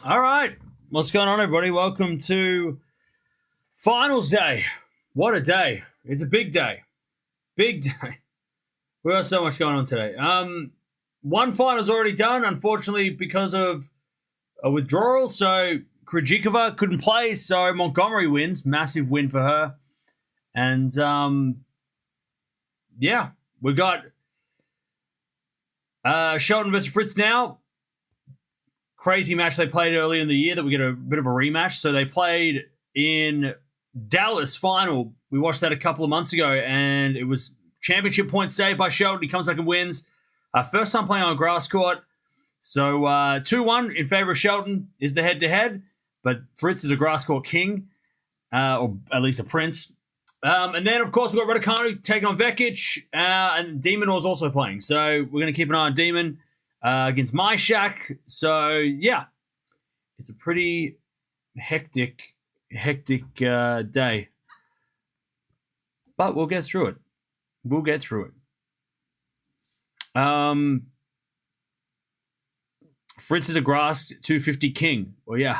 All right. What's going on, everybody? Welcome to finals day. What a day. It's a big day. Big day. We got so much going on today. One final's already done, unfortunately, because of a withdrawal. So Krejcikova couldn't play, so Montgomery wins. Massive win for her. And yeah, we got Shelton versus Fritz now. Crazy match they played earlier in the year that we get a bit of a rematch. So they played in Dallas final. We watched that a couple of months ago, and it was championship points saved by Shelton. He comes back and wins. First time playing on a grass court. So 2-1 in favor of Shelton is the head-to-head, but Fritz is a grass court king, or at least a prince. And then, of course, we've got Raducanu taking on Vekic, and Demon was also playing. So we're going to keep an eye on Demon against Myshak. So, yeah, it's a pretty hectic day. But we'll get through it. Fritz is a grass 250 king. Well, yeah,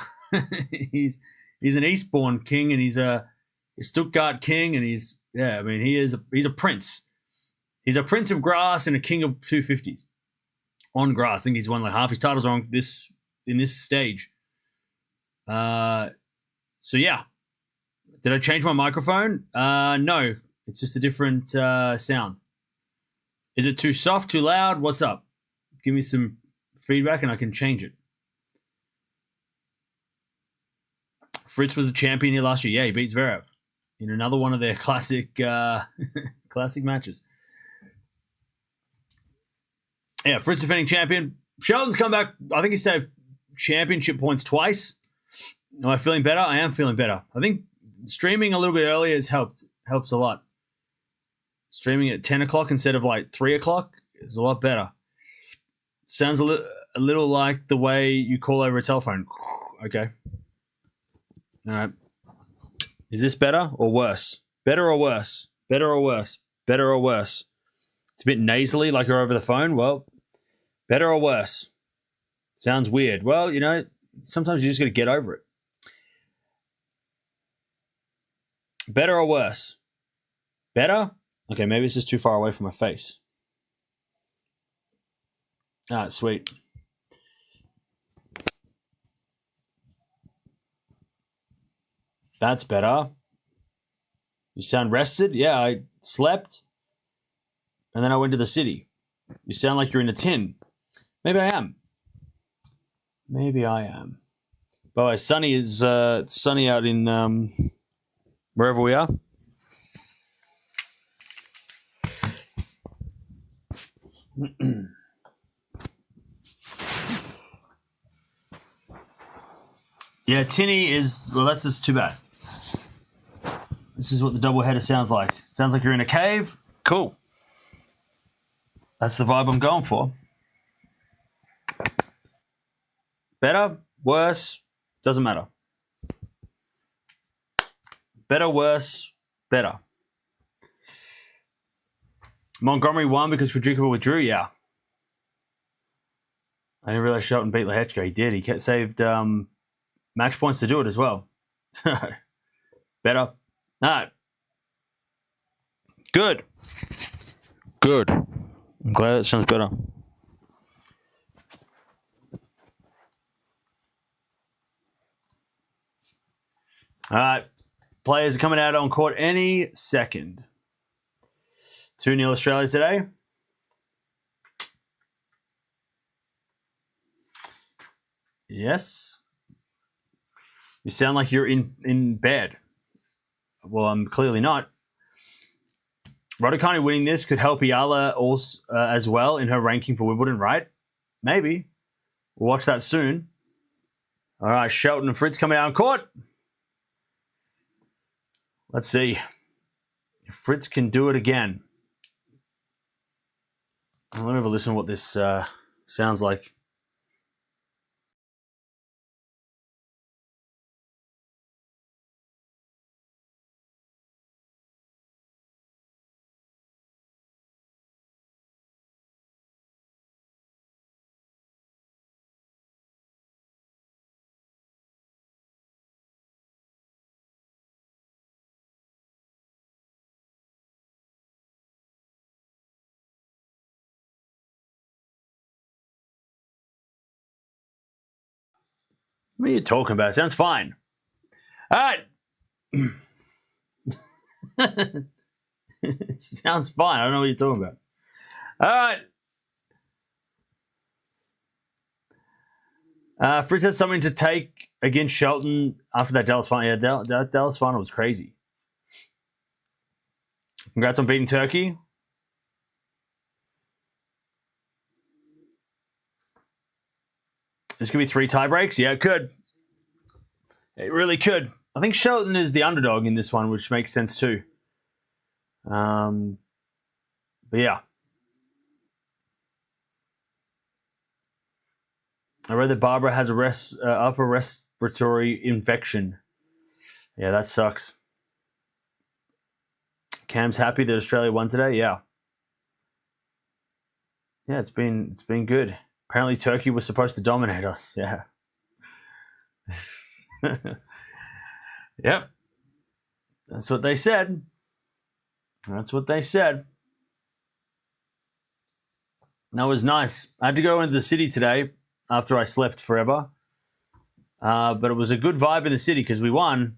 he's an Eastbourne king, and he's a Stuttgart king, and he's a prince. He's a prince of grass and a king of 250s on grass. I think he's won like half his titles on in this stage. So yeah, did I change my microphone? No, it's just a different sound. Is it too soft, too loud? What's up? Give me some feedback and I can change it. Fritz was the champion here last year. Yeah, he beats Zverev in another one of their classic matches. Yeah, Fritz defending champion. Shelton's come back. I think he saved championship points twice. Am I feeling better? I am feeling better. I think streaming a little bit earlier helps a lot. Streaming at 10 o'clock instead of like 3 o'clock is a lot better. Sounds a little like the way you call over a telephone. Okay. All right. Is this better or worse? Better or worse? Better or worse? Better or worse? It's a bit nasally like you're over the phone. Well, better or worse? Sounds weird. Well, sometimes you just got to get over it. Better or worse? Better? Okay, maybe it's just too far away from my face. Ah, sweet. That's better. You sound rested? Yeah, I slept, and then I went to the city. You sound like you're in a tin. Maybe I am. By the way, sunny out in wherever we are. Yeah, tinny is, well, that's just too bad. This is what the double header sounds like. Sounds like you're in a cave. Cool. That's the vibe I'm going for. Better, worse, doesn't matter. Better, worse, better. Montgomery won because Krejcikova withdrew. Yeah. I didn't realize Shelton beat Lehechka. He did. He saved match points to do it as well. Better. No. Good. I'm glad it sounds better. All right. Players are coming out on court any second. 2-0 Australia today. Yes. You sound like you're in bed. Well, I'm clearly not. Raducanu winning this could help Eala also as well in her ranking for Wimbledon, right? Maybe. We'll watch that soon. All right, Shelton and Fritz coming out on court. Let's see if Fritz can do it again. Let me have a listen to what this sounds like. What are you talking about? It sounds fine. All right. It sounds fine. I don't know what you're talking about. All right. Fritz has something to take against Shelton after that Dallas final. Yeah, that Dallas final was crazy. Congrats on beating Turkey. This could be 3 tie breaks. Yeah, it could. It really could. I think Shelton is the underdog in this one, which makes sense too. But yeah. I read that Barbara has a upper respiratory infection. Yeah, that sucks. Cam's happy that Australia won today. Yeah. Yeah, it's been good. Apparently, Turkey was supposed to dominate us. Yeah. Yep. That's what they said. That's what they said. That was nice. I had to go into the city today after I slept forever. But it was a good vibe in the city because we won.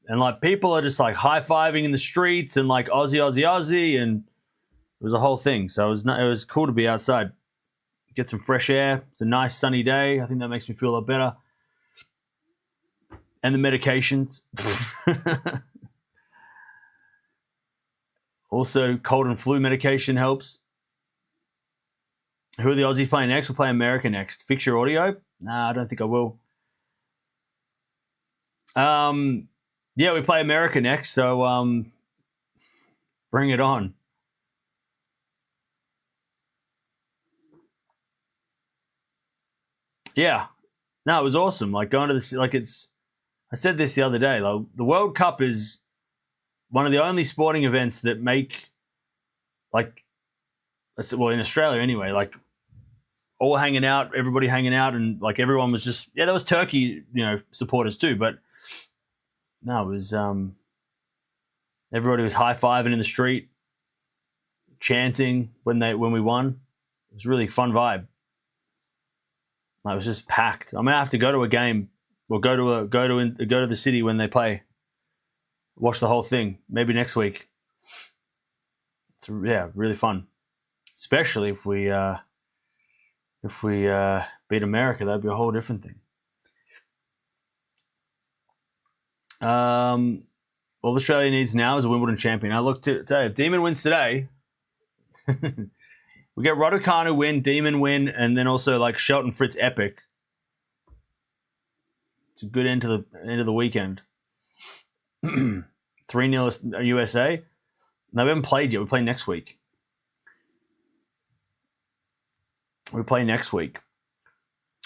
And like people are just like high-fiving in the streets and like Aussie, Aussie, Aussie. And it was a whole thing. So it was cool to be outside. Get some fresh air. It's a nice sunny day. I think that makes me feel a lot better. And the medications. Also, cold and flu medication helps. Who are the Aussies playing next? We'll play America next. Fix your audio? Nah, I don't think I will. Yeah, we play America next, so bring it on. Yeah. No, it was awesome. Like going to this, like it's, I said this the other day, like the World Cup is one of the only sporting events that make, like, well, in Australia anyway, like all hanging out, everybody hanging out, and like everyone was just, yeah, there was Turkey, supporters too, but no, it was, everybody was high-fiving in the street, chanting when we won. It was a really fun vibe. Like, it was just packed. I'm gonna have to go to a game or go to the city when they play. Watch the whole thing. Maybe next week. It's really fun. Especially if we beat America, that'd be a whole different thing. All Australia needs now is a Wimbledon champion. I looked today. If Demon wins today, we get Raducanu win, Demon win, and then also like Shelton Fritz epic. It's a good end to the weekend. 3-0 USA. No, we haven't played yet. We play next week.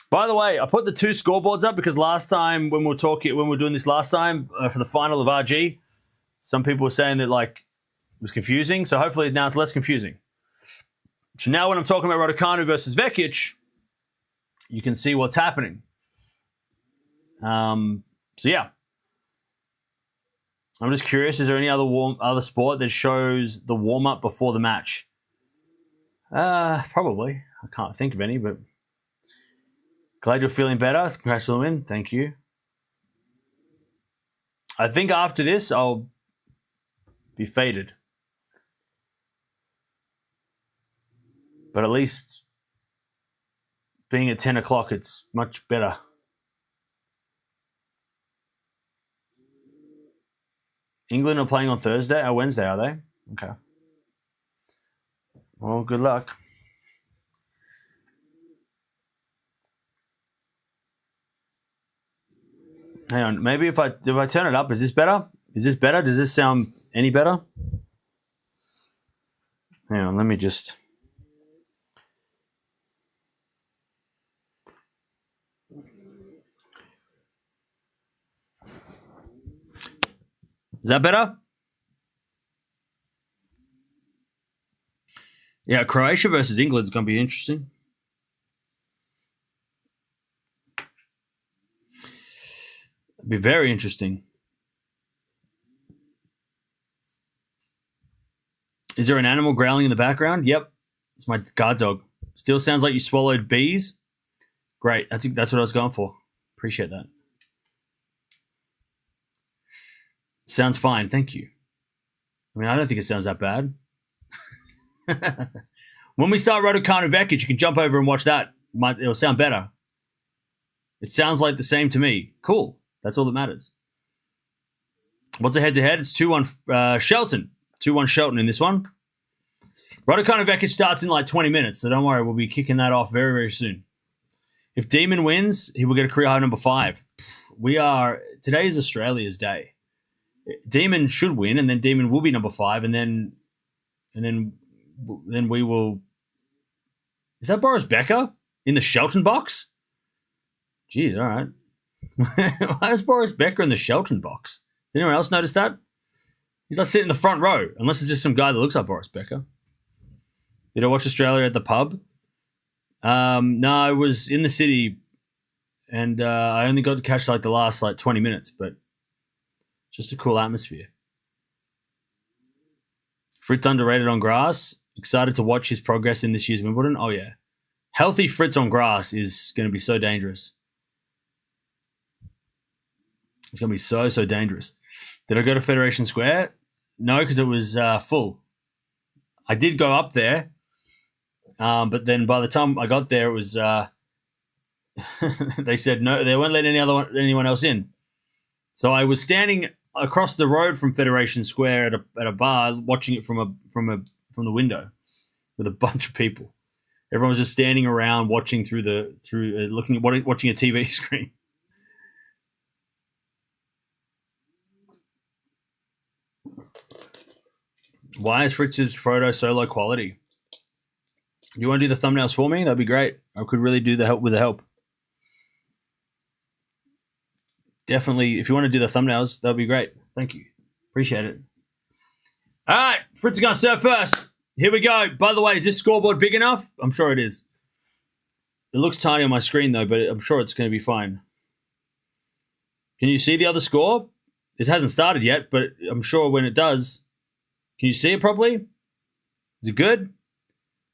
By the way, I put the 2 scoreboards up because last time when we were doing this last time for the final of RG, some people were saying that like it was confusing. So hopefully now it's less confusing. So now when I'm talking about Raducanu versus Vekic, you can see what's happening. So yeah, I'm just curious. Is there any other sport that shows the warm up before the match? Probably. I can't think of any, but glad you're feeling better. Congrats on the win. Thank you. I think after this, I'll be faded. But at least being at 10 o'clock, it's much better. England are playing on Thursday or Wednesday, are they? Okay. Well, good luck. Hang on, maybe if I turn it up, is this better? Is this better? Does this sound any better? Hang on, let me just. Is that better? Yeah, Croatia versus England is going to be interesting. It'd be very interesting. Is there an animal growling in the background? Yep. It's my guard dog. Still sounds like you swallowed bees. Great. That's what I was going for. Appreciate that. Sounds fine. Thank you. I mean, I don't think it sounds that bad. When we start Raducanu Vekic, you can jump over and watch that. It'll sound better. It sounds like the same to me. Cool. That's all that matters. What's a head-to-head? It's 2-1 Shelton. 2-1 Shelton in this one. Raducanu Vekic starts in like 20 minutes, so don't worry. We'll be kicking that off very, very soon. If Demon wins, he will get a career high number 5. Today is Australia's day. Demon should win, and then Demon will be number 5, and then we will. Is that Boris Becker in the Shelton box? Geez, all right. Why is Boris Becker in the Shelton box? Did anyone else notice that? He's like sitting in the front row, unless it's just some guy that looks like Boris Becker. Did I watch Australia at the pub? No, I was in the city, and I only got to catch like the last 20 minutes, but just a cool atmosphere. Fritz underrated on grass. Excited to watch his progress in this year's Wimbledon. Oh, yeah. Healthy Fritz on grass is going to be so dangerous. It's going to be so, so dangerous. Did I go to Federation Square? No, because it was full. I did go up there, but then by the time I got there, it was... they said no, they won't let anyone else in. So I was standing across the road from Federation Square at a bar, watching it from the window with a bunch of people. Everyone was just standing around watching watching a TV screen. Why is Fritz's photo so low quality? You want to do the thumbnails for me? That'd be great. I could really do the help with the help. Definitely, if you want to do the thumbnails, that'd be great. Thank you. Appreciate it. All right, Fritz is going to serve first. Here we go. By the way, is this scoreboard big enough? I'm sure it is. It looks tiny on my screen, though, but I'm sure it's going to be fine. Can you see the other score? This hasn't started yet, but I'm sure when it does. Can you see it properly? Is it good?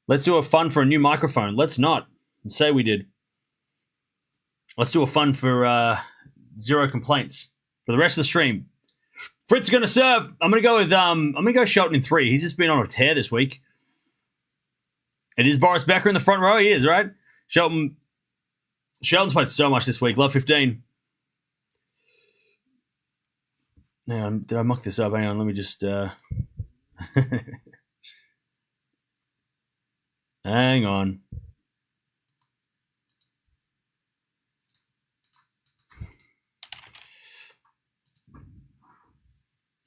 Let's do a fun for a new microphone. Let's not. Let's say we did. Let's do a fun for 0 complaints for the rest of the stream. Fritz is going to serve. I'm going to go Shelton in 3. He's just been on a tear this week. It is Boris Becker in the front row. He is, right? Shelton's played so much this week. Love 15. Hang on, did I muck this up? Hang on, let me just... Hang on.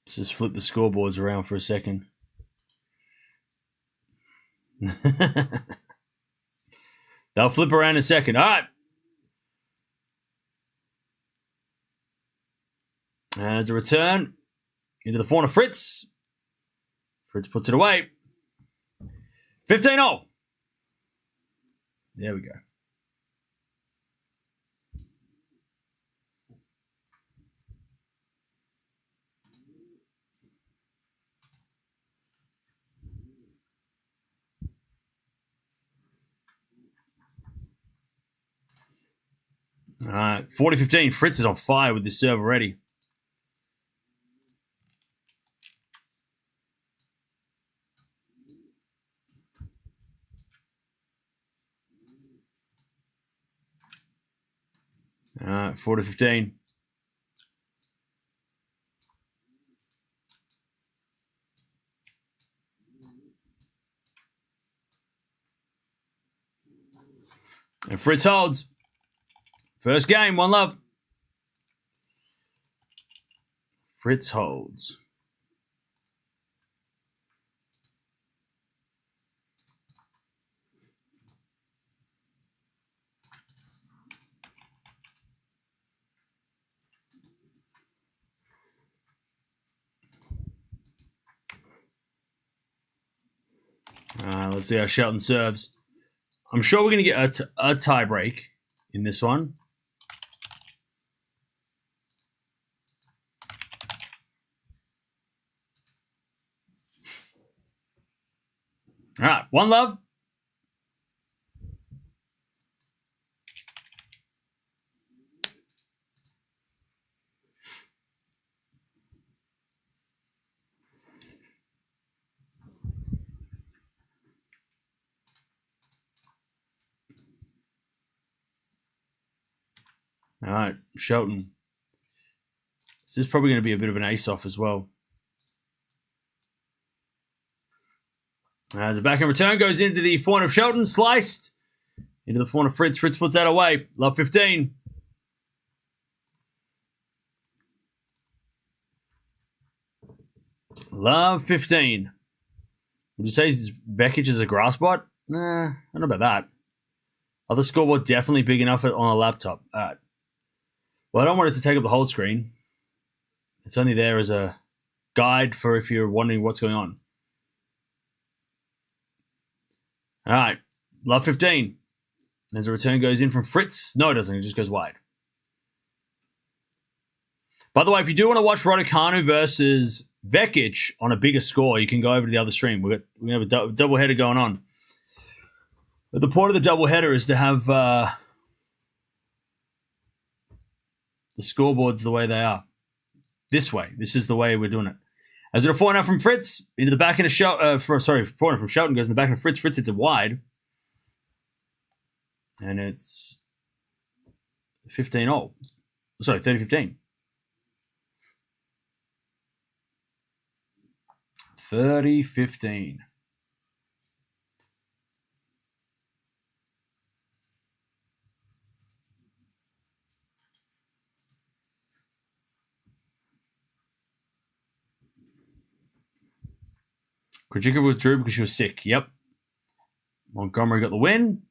Let's just flip the scoreboards around for a second. They'll flip around in a second. All right. As a return into the corner, Fritz. Fritz puts it away. 15-0. There we go. All right, 40-15. Fritz is on fire with this serve already. All right, 40-15. And Fritz holds. First game, 1-love. Fritz holds. Let's see how Shelton serves. I'm sure we're going to get a tie break in this one. All right, 1-love. All right, Shelton. This is probably going to be a bit of an ace-off as well. As a backhand return goes into the forehand of Shelton, sliced into the forehand of Fritz. Fritz puts that away. Love 15. Love 15. Would you say Vekic is a grass bot? Nah, I don't know about that. Other scoreboard definitely big enough on a laptop. All right. Well, I don't want it to take up the whole screen. It's only there as a guide for if you're wondering what's going on. All right. Love 15. As a return goes in from Fritz. No, it doesn't. It just goes wide. By the way, if you do want to watch Raducanu versus Vekic on a bigger score, you can go over to the other stream. We have a double header going on. But the point of the double header is to have the scoreboards the way they are. This way. This is the way we're doing it. As a forehand from Fritz into the back end of Shelton. Forehand from Shelton goes in the back end of Fritz. Fritz hits it wide. And it's 15-all. Sorry, 30-15. 30-15. Krejcikova withdrew because she was sick. Yep. Montgomery got the win.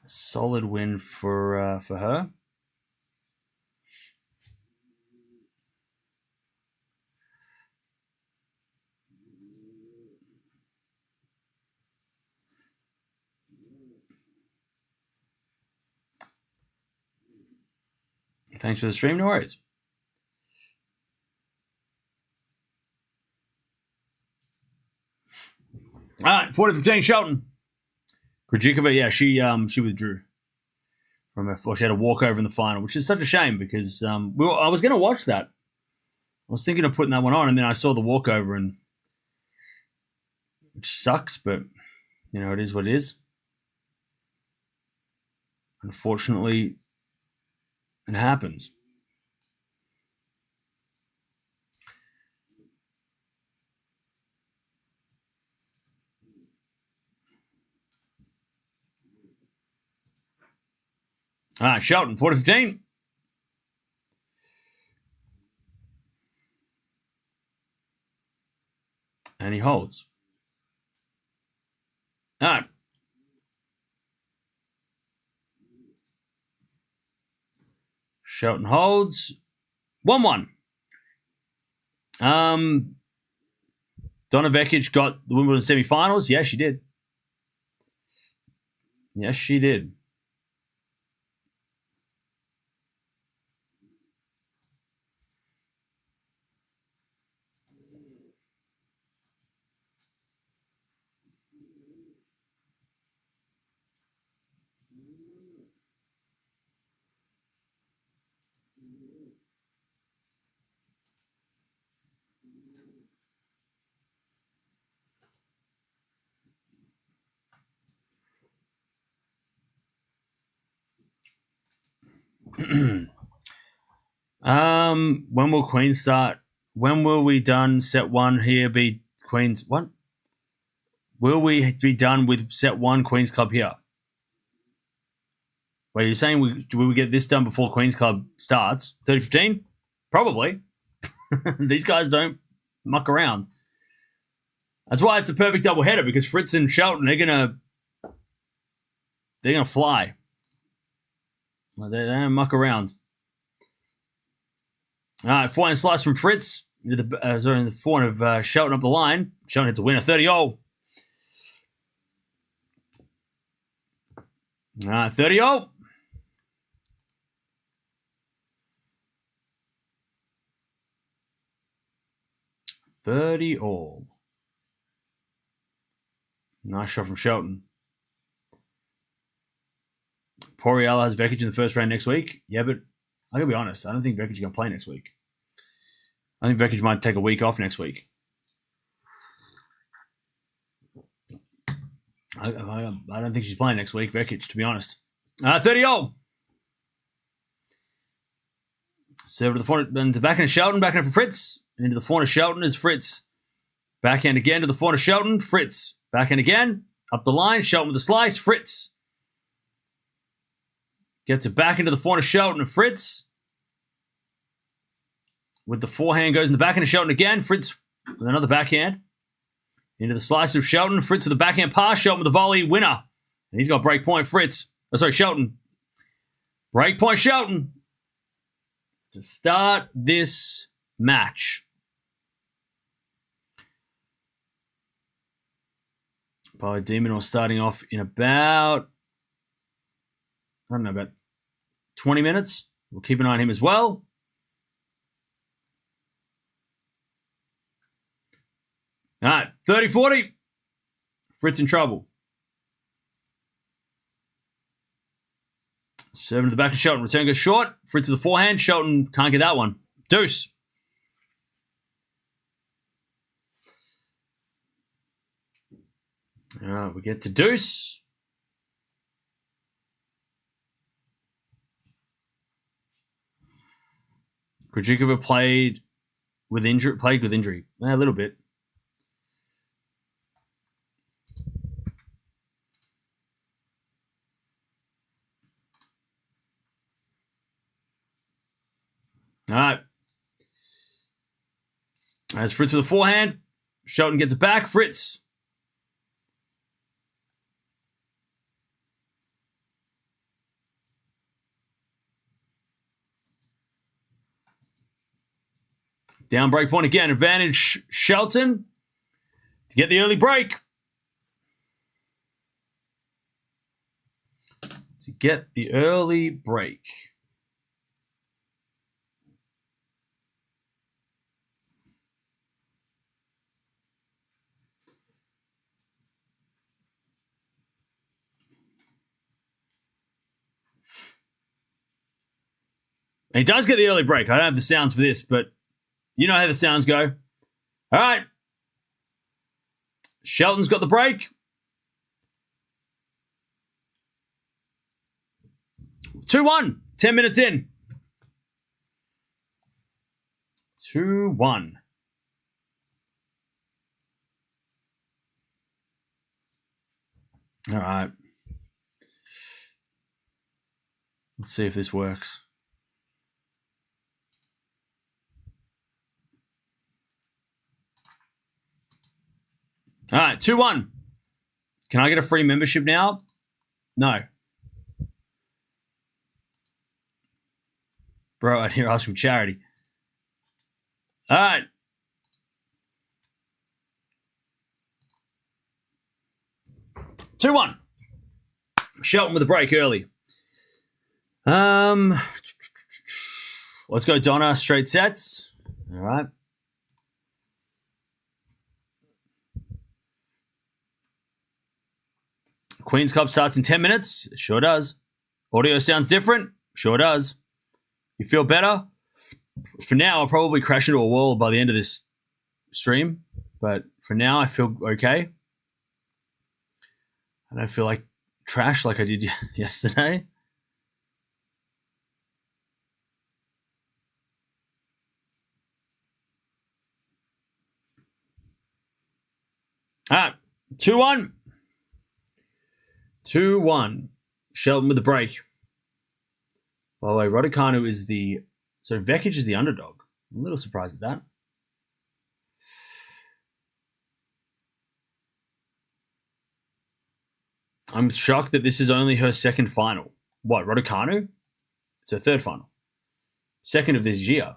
Solid win for her. Thanks for the stream. No worries. All right, 40-15 Shelton. Krejcikova, yeah, she withdrew from her. Well, she had a walkover in the final, which is such a shame because I was going to watch that. I was thinking of putting that one on, and then I saw the walkover, and which sucks, but you know it is what it is. Unfortunately, it happens. All right, Shelton, 40-15. And he holds. All right. Shelton holds. 1-1. Donna Vekic got the Wimbledon semi-finals. Yes, she did. Yes, she did. When will Queens start? When will we done set one here be Queens? What? Will we be done with set one Queens Club here? Wait, you're saying will we get this done before Queens Club starts? 30-15? Probably. These guys don't muck around. That's why it's a perfect doubleheader because Fritz and Shelton they're gonna fly. They don't muck around. All right, forehand slice from Fritz into the forehand of Shelton up the line. Shelton hits a winner, 30-all. All right, 30-all. All. Nice shot from Shelton. Poor Eala has Vekic in the first round next week. Yeah, but I gotta be honest, I don't think Vekic is gonna play next week. I think Vekic might take a week off next week. I don't think she's playing next week, Vekic, to be honest. 30-all. Serve to the forehand, and to backhand of Shelton, backhand for Fritz. Into the forehand of Shelton is Fritz. Backhand again to the forehand of Shelton, Fritz. Backhand again, up the line, Shelton with a slice, Fritz. Gets it back into the forehand of Shelton and Fritz. With the forehand, goes in the backhand of Shelton again, Fritz with another backhand. Into the slice of Shelton, Fritz with the backhand pass, Shelton with the volley, winner. And he's got break point, Fritz. Oh, sorry, Shelton. Break point, Shelton. To start this match. By Demonor starting off in about, I don't know, about 20 minutes. We'll keep an eye on him as well. All right, 30-40. Fritz in trouble. Serving to the back of Shelton. Return goes short. Fritz with the forehand. Shelton can't get that one. Deuce. All right, we get to deuce. Krejcikova played with injury. A little bit. All right. As Fritz with the forehand. Shelton gets it back. Fritz. Down break point again. Advantage Shelton to get the early break. And he does get the early break. I don't have the sounds for this, but you know how the sounds go. All right. Shelton's got the break. 2-1. 10 minutes in. 2-1. All right. Let's see if this works. All right, 2-1. Can I get a free membership now? No. Bro, I hear ask for charity. All right. Two 2-1. Shelton with a break early. Let's go Donna, straight sets. All right. Queen's Cup starts in 10 minutes. It sure does. Audio sounds different. Sure does. You feel better? For now, I'll probably crash into a wall by the end of this stream. But for now, I feel okay. I don't feel like trash like I did yesterday. All right. 2-1. 2-1. Shelton with the break. By the way, Raducanu is the... So Vekic is the underdog. I'm a little surprised at that. I'm shocked that this is only her second final. What, Raducanu? It's her third final. Second of this year.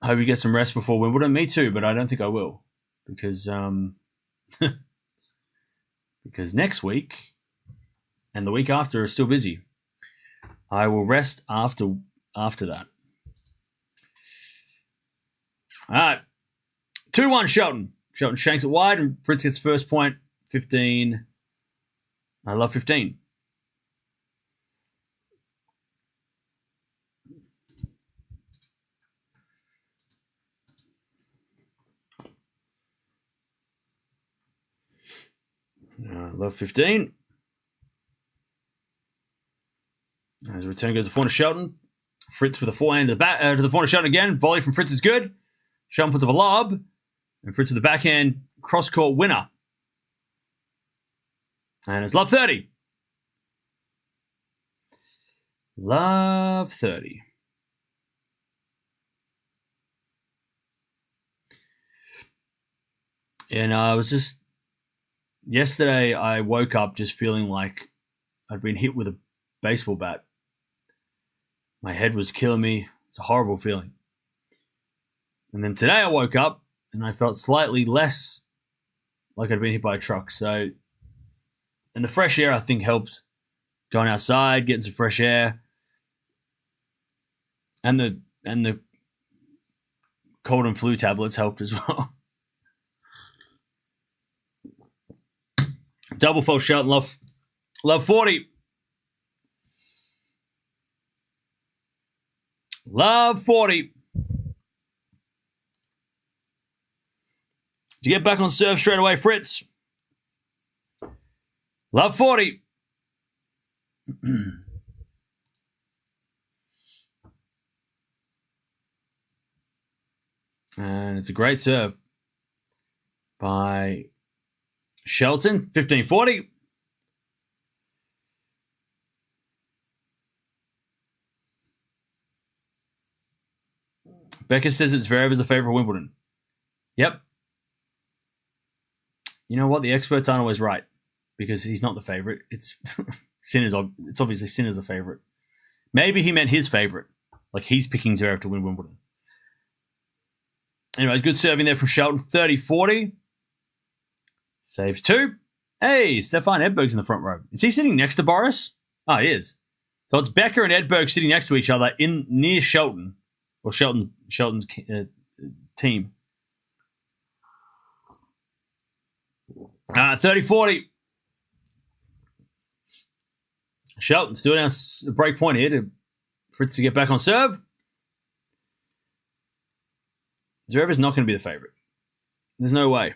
I hope you get some rest before Wimbledon. Me too, but I don't think I will. Because because next week and the week after are still busy. I will rest after that. All right. 2-1 Shelton. Shelton shanks it wide and Fritz gets first point. 15. I love 15. Love 15. As a return goes the forehand to Shelton. Fritz with a forehand to the back to the forehand to Shelton again. Volley from Fritz is good. Shelton puts up a lob. And Fritz with the backhand cross-court winner. And it's love 30. Love 30. And I was just... Yesterday, I woke up just feeling like I'd been hit with a baseball bat. My head was killing me. It's a horrible feeling. And then today I woke up and I felt slightly less like I'd been hit by a truck. So, and the fresh air I think helped. Going outside, getting some fresh air, and the cold and flu tablets helped as well. Double fault Shelton, love 40. Love 40. To get back on serve straight away, Fritz. Love 40. And it's a great serve by Shelton, 15-40. Becca says it's Zverev is the favorite for Wimbledon. Yep. You know what? The experts aren't always right because he's not the favorite. It's Sinner's. It's obviously Sinner's the favorite. Maybe he meant his favorite, like he's picking Zverev to win Wimbledon. Anyways, good serving there from Shelton, 30-40. Saves 2. Hey, Stefan Edberg's in the front row. Is he sitting next to Boris? Oh, he is. So it's Becker and Edberg sitting next to each other in near Shelton, or Shelton's team. 30-40. Shelton still down a break point here to Fritz to get back on serve. Zverev is not going to be the favorite. There's no way.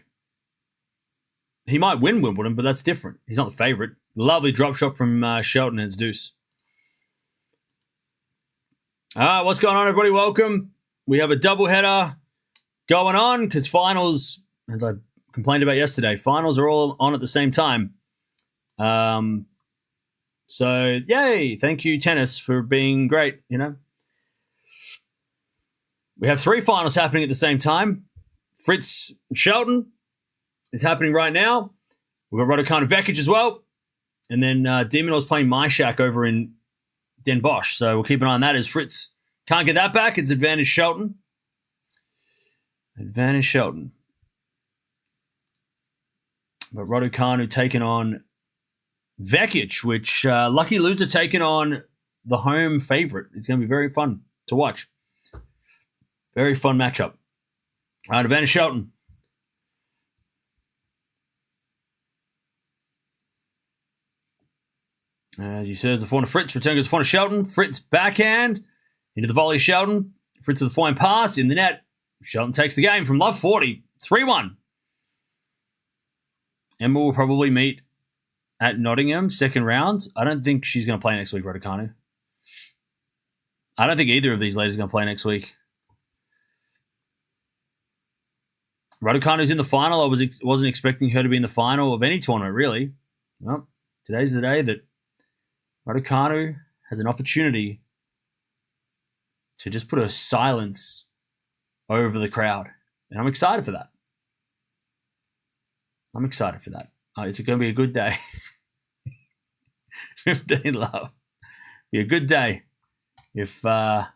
He might win Wimbledon, but that's different. He's not the favorite. Lovely drop shot from Shelton and it's deuce. What's going on, everybody? Welcome. We have a doubleheader going on because finals, as I complained about yesterday, finals are all on at the same time. So, yay. Thank you, tennis, for being great, you know. We have 3 finals happening at the same time. Fritz and Shelton is happening right now. We've got Raducanu Vekic as well. And then Demonor's playing Myshak over in Den Bosch. So we'll keep an eye on that as Fritz can't get that back. It's advantage Shelton. Advantage Shelton. But Raducanu taking on Vekic, which lucky loser taking on the home favorite. It's going to be very fun to watch. Very fun matchup. All right, advantage Shelton. As he says, the forehand to Fritz. Return goes the forehand to Shelton. Fritz backhand. Into the volley Shelton. Fritz with the forehand pass in the net. Shelton takes the game from love 40. 3-1. Emma will probably meet at Nottingham, second round. I don't think she's going to play next week, Raducanu. I don't think either of these ladies are going to play next week. Raducanu's in the final. I wasn't expecting her to be in the final of any tournament, really. Well, today's the day that Raducanu has an opportunity to just put a silence over the crowd. And I'm excited for that. It's going to be a good day. 15 love. Be a good day if that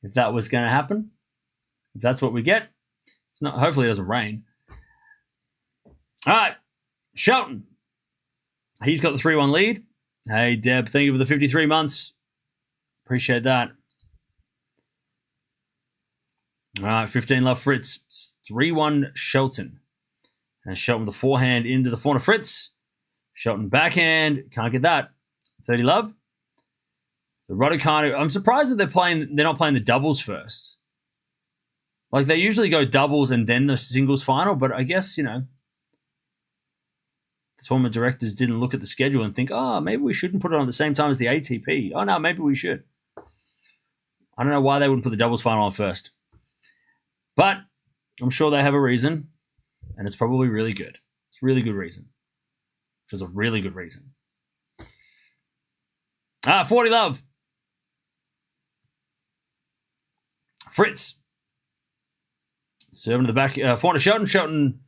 was going to happen. If that's what we get. It's not. Hopefully it doesn't rain. All right. Shelton. He's got the 3-1 lead. Hey, Deb. Thank you for the 53 months. Appreciate that. All right. 15 love Fritz. It's 3-1 Shelton. And Shelton with the forehand into the forehand of Fritz. Shelton backhand. Can't get that. 30 love. The Raducanu. I'm surprised that they're not playing the doubles first. Like, they usually go doubles and then the singles final, but I guess, you know, the tournament directors didn't look at the schedule and think, oh, maybe we shouldn't put it on at the same time as the ATP. Oh, no, maybe we should. I don't know why they wouldn't put the doubles final on first. But I'm sure they have a reason, and it's probably really good. It's a really good reason. Which is a really good reason. 40 love. Fritz. Serving to the back. 4 to Shelton. Shelton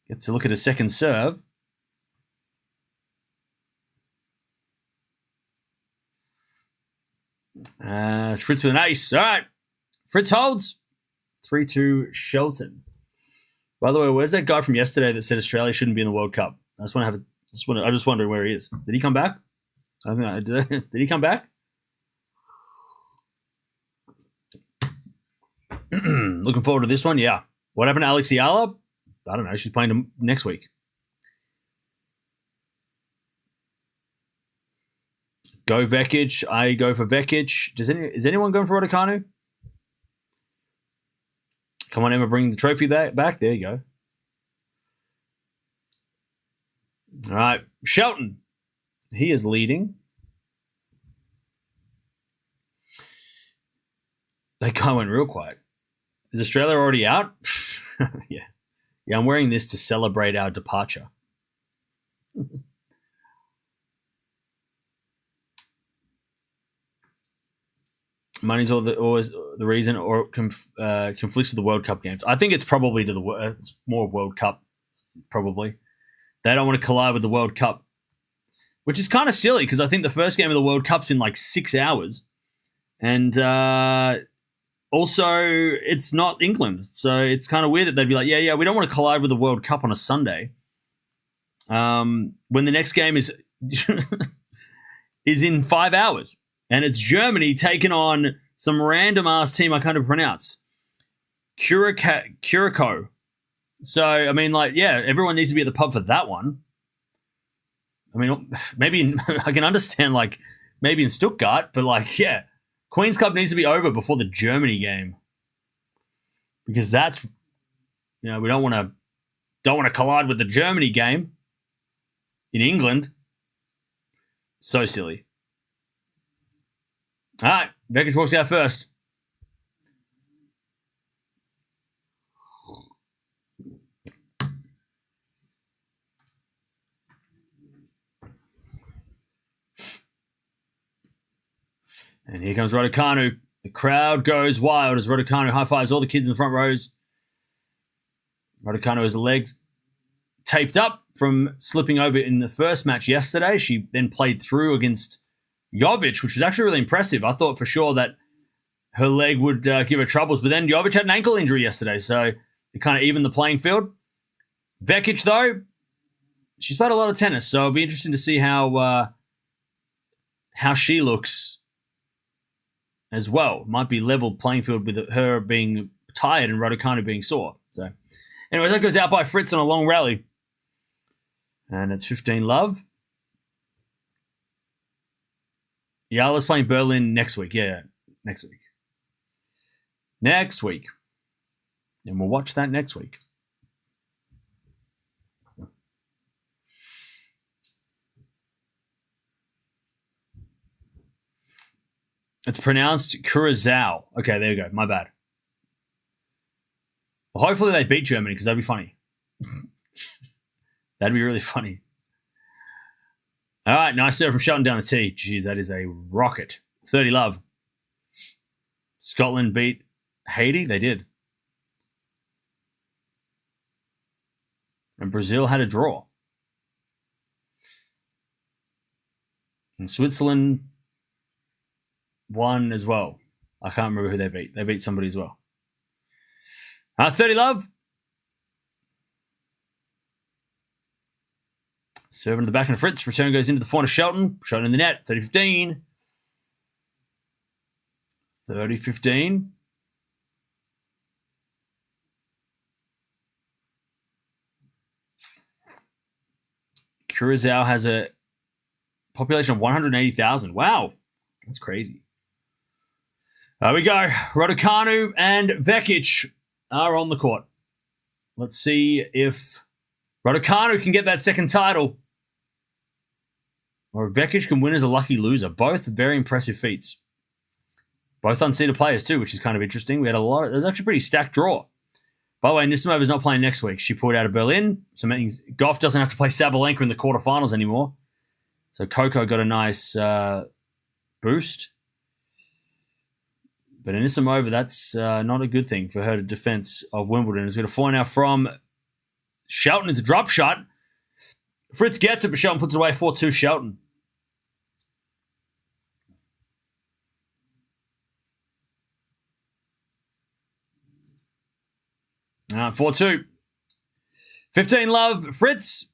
gets to look at his second serve. Fritz with an ace. All right. Fritz holds. 3-2 Shelton. By the way, where's that guy from yesterday that said Australia shouldn't be in the World Cup? I'm just wondering where he is. Did he come back? I don't think did he come back? Looking forward to this one, yeah. What happened to Alexandra Eala? I don't know. She's playing next week. Go Vekic. I go for Vekic. Is anyone going for Raducanu? Come on, Emma, bring the trophy back. There you go. All right. Shelton. He is leading. That guy went real quiet. Is Australia already out? Yeah. Yeah, I'm wearing this to celebrate our departure. Money's always the reason, or conflicts with the World Cup games. I think it's probably it's more World Cup, probably. They don't want to collide with the World Cup, which is kind of silly because I think the first game of the World Cup's in like 6 hours. And also, it's not England. So it's kind of weird that they'd be like, yeah, we don't want to collide with the World Cup on a Sunday. When the next game is in 5 hours. And it's Germany taking on some random-ass team I can't even pronounce. Curacao. So, I mean, like, yeah, everyone needs to be at the pub for that one. I mean, maybe I can understand, like, maybe in Stuttgart, but, like, yeah, Queen's Cup needs to be over before the Germany game. Because that's, we don't want to collide with the Germany game in England. So silly. All right, Vekic walks out first. And here comes Raducanu. The crowd goes wild as Raducanu high-fives all the kids in the front rows. Raducanu has a leg taped up from slipping over in the first match yesterday. She then played through against Jovic, which was actually really impressive. I thought for sure that her leg would give her troubles, but then Jovic had an ankle injury yesterday, so it kind of evened the playing field. Vekic, though, she's played a lot of tennis, so it'll be interesting to see how she looks as well. Might be level playing field with her being tired and Raducanu being sore. So, anyways, that goes out by Fritz on a long rally. And it's 15 love. Eala's playing Berlin next week. Yeah, next week. Next week. And we'll watch that next week. It's pronounced Curacao. Okay, there you go. My bad. Well, hopefully they beat Germany because that'd be funny. That'd be really funny. All right, nice serve from Shelton down the tee. Jeez, that is a rocket. 30 love. Scotland beat Haiti. They did. And Brazil had a draw. And Switzerland won as well. I can't remember who they beat. They beat somebody as well. 30 love. Serving to the back of Fritz. Return goes into the front of Shelton. Shelton in the net. 30-15. 30-15. Curacao has a population of 180,000. Wow. That's crazy. There we go. Raducanu and Vekic are on the court. Let's see if Raducanu can get that second title. Or Vekic can win as a lucky loser. Both very impressive feats. Both unseeded players too, which is kind of interesting. It was actually a pretty stacked draw. By the way, Nisimova is not playing next week. She pulled out of Berlin. So that means Gauff doesn't have to play Sabalenka in the quarterfinals anymore. So Coco got a nice boost. But Nisimova, that's not a good thing for her defense of Wimbledon. It's got a 4 now from Shelton. It's a drop shot. Fritz gets it, but Shelton puts it away. 4-2 Shelton. All right, 4-2. 15 love, Fritz.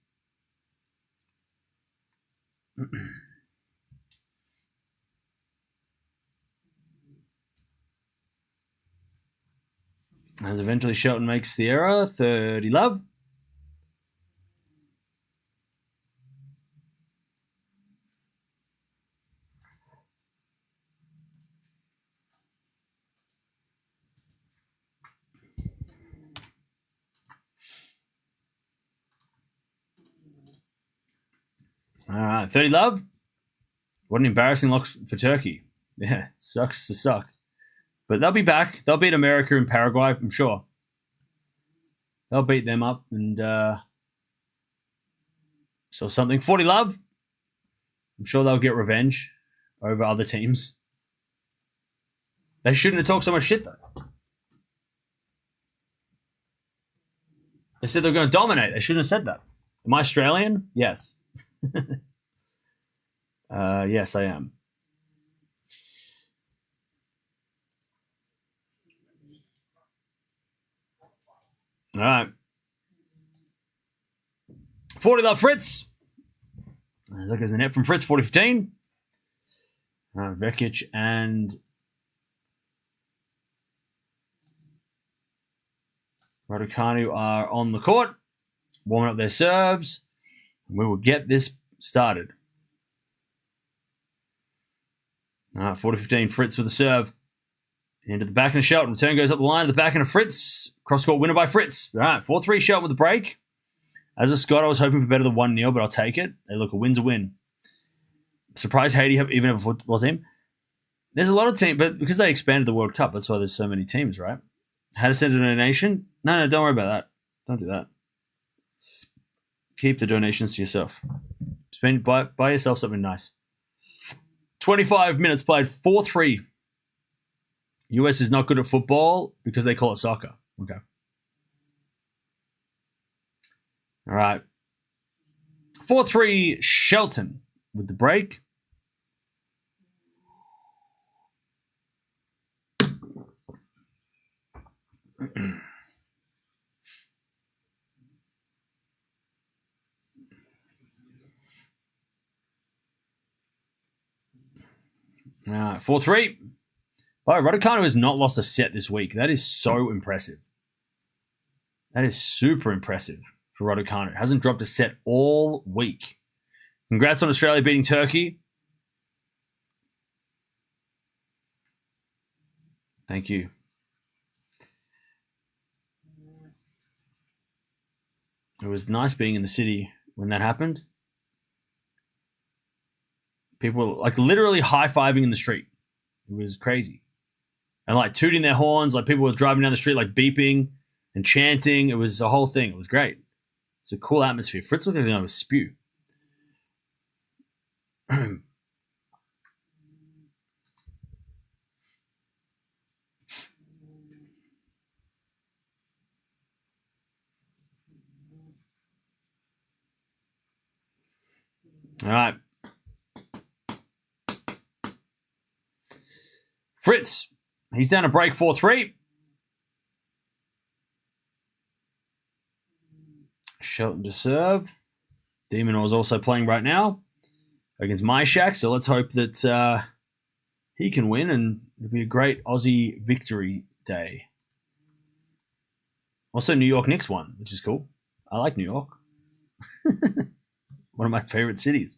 As eventually Shelton makes the error. 30 love. All right, 30 love. What an embarrassing loss for Turkey. Yeah, sucks to suck. But they'll be back. They'll beat America and Paraguay, I'm sure. They'll beat them up and so something. 40 love. I'm sure they'll get revenge over other teams. They shouldn't have talked so much shit, though. They said they were going to dominate. They shouldn't have said that. Am I Australian? Yes. Yes, I am. All right. 40 love Fritz. That goes the net from Fritz, 40-15. Vekic and Raducanu are on the court, warming up their serves. We will get this started. All right, 40-15, Fritz with the serve. Into the back of Shelton. Return goes up the line. The back end of Fritz. Cross-court winner by Fritz. All right, 4-3 Shelton with the break. As a Scot, I was hoping for better than 1-0, but I'll take it. Hey, look, a win's a win. Surprised Haiti even have a football team. There's a lot of teams, but because they expanded the World Cup, that's why there's so many teams, right? How to send a donation? No, don't worry about that. Don't do that. Keep the donations to yourself. Buy yourself something nice. 25 minutes played, 4-3. US is not good at football because they call it soccer. Okay. All right. 4-3 Shelton with the break. All right, 4-3. Oh, Raducanu has not lost a set this week. That is so impressive. That is super impressive for Raducanu. Hasn't dropped a set all week. Congrats on Australia beating Turkey. Thank you. It was nice being in the city when that happened. People like literally high-fiving in the street. It was crazy. And like tooting their horns, like people were driving down the street like beeping and chanting. It was a whole thing. It was great. It's a cool atmosphere. Fritz looked like he was spew. All right. Fritz, he's down a break 4-3. Shelton to serve. Demonor is also playing right now against Myshak, so let's hope that he can win and it'll be a great Aussie victory day. Also, New York Knicks won, which is cool. I like New York. One of my favorite cities.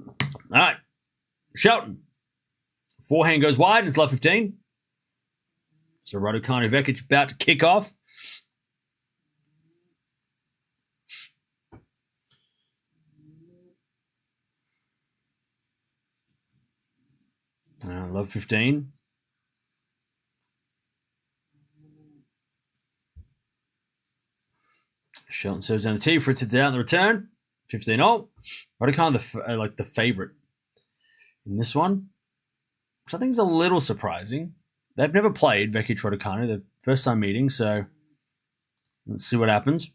All right. Shelton. Forehand goes wide and it's love 15. So Raducanu Vekic about to kick off. Love 15. Shelton serves down the tee. Fritz hits it out in the return. 15-0. Raducanu, like the favorite in this one, which I think is a little surprising. They've never played Vekic Raducanu. Their first time meeting, so let's see what happens.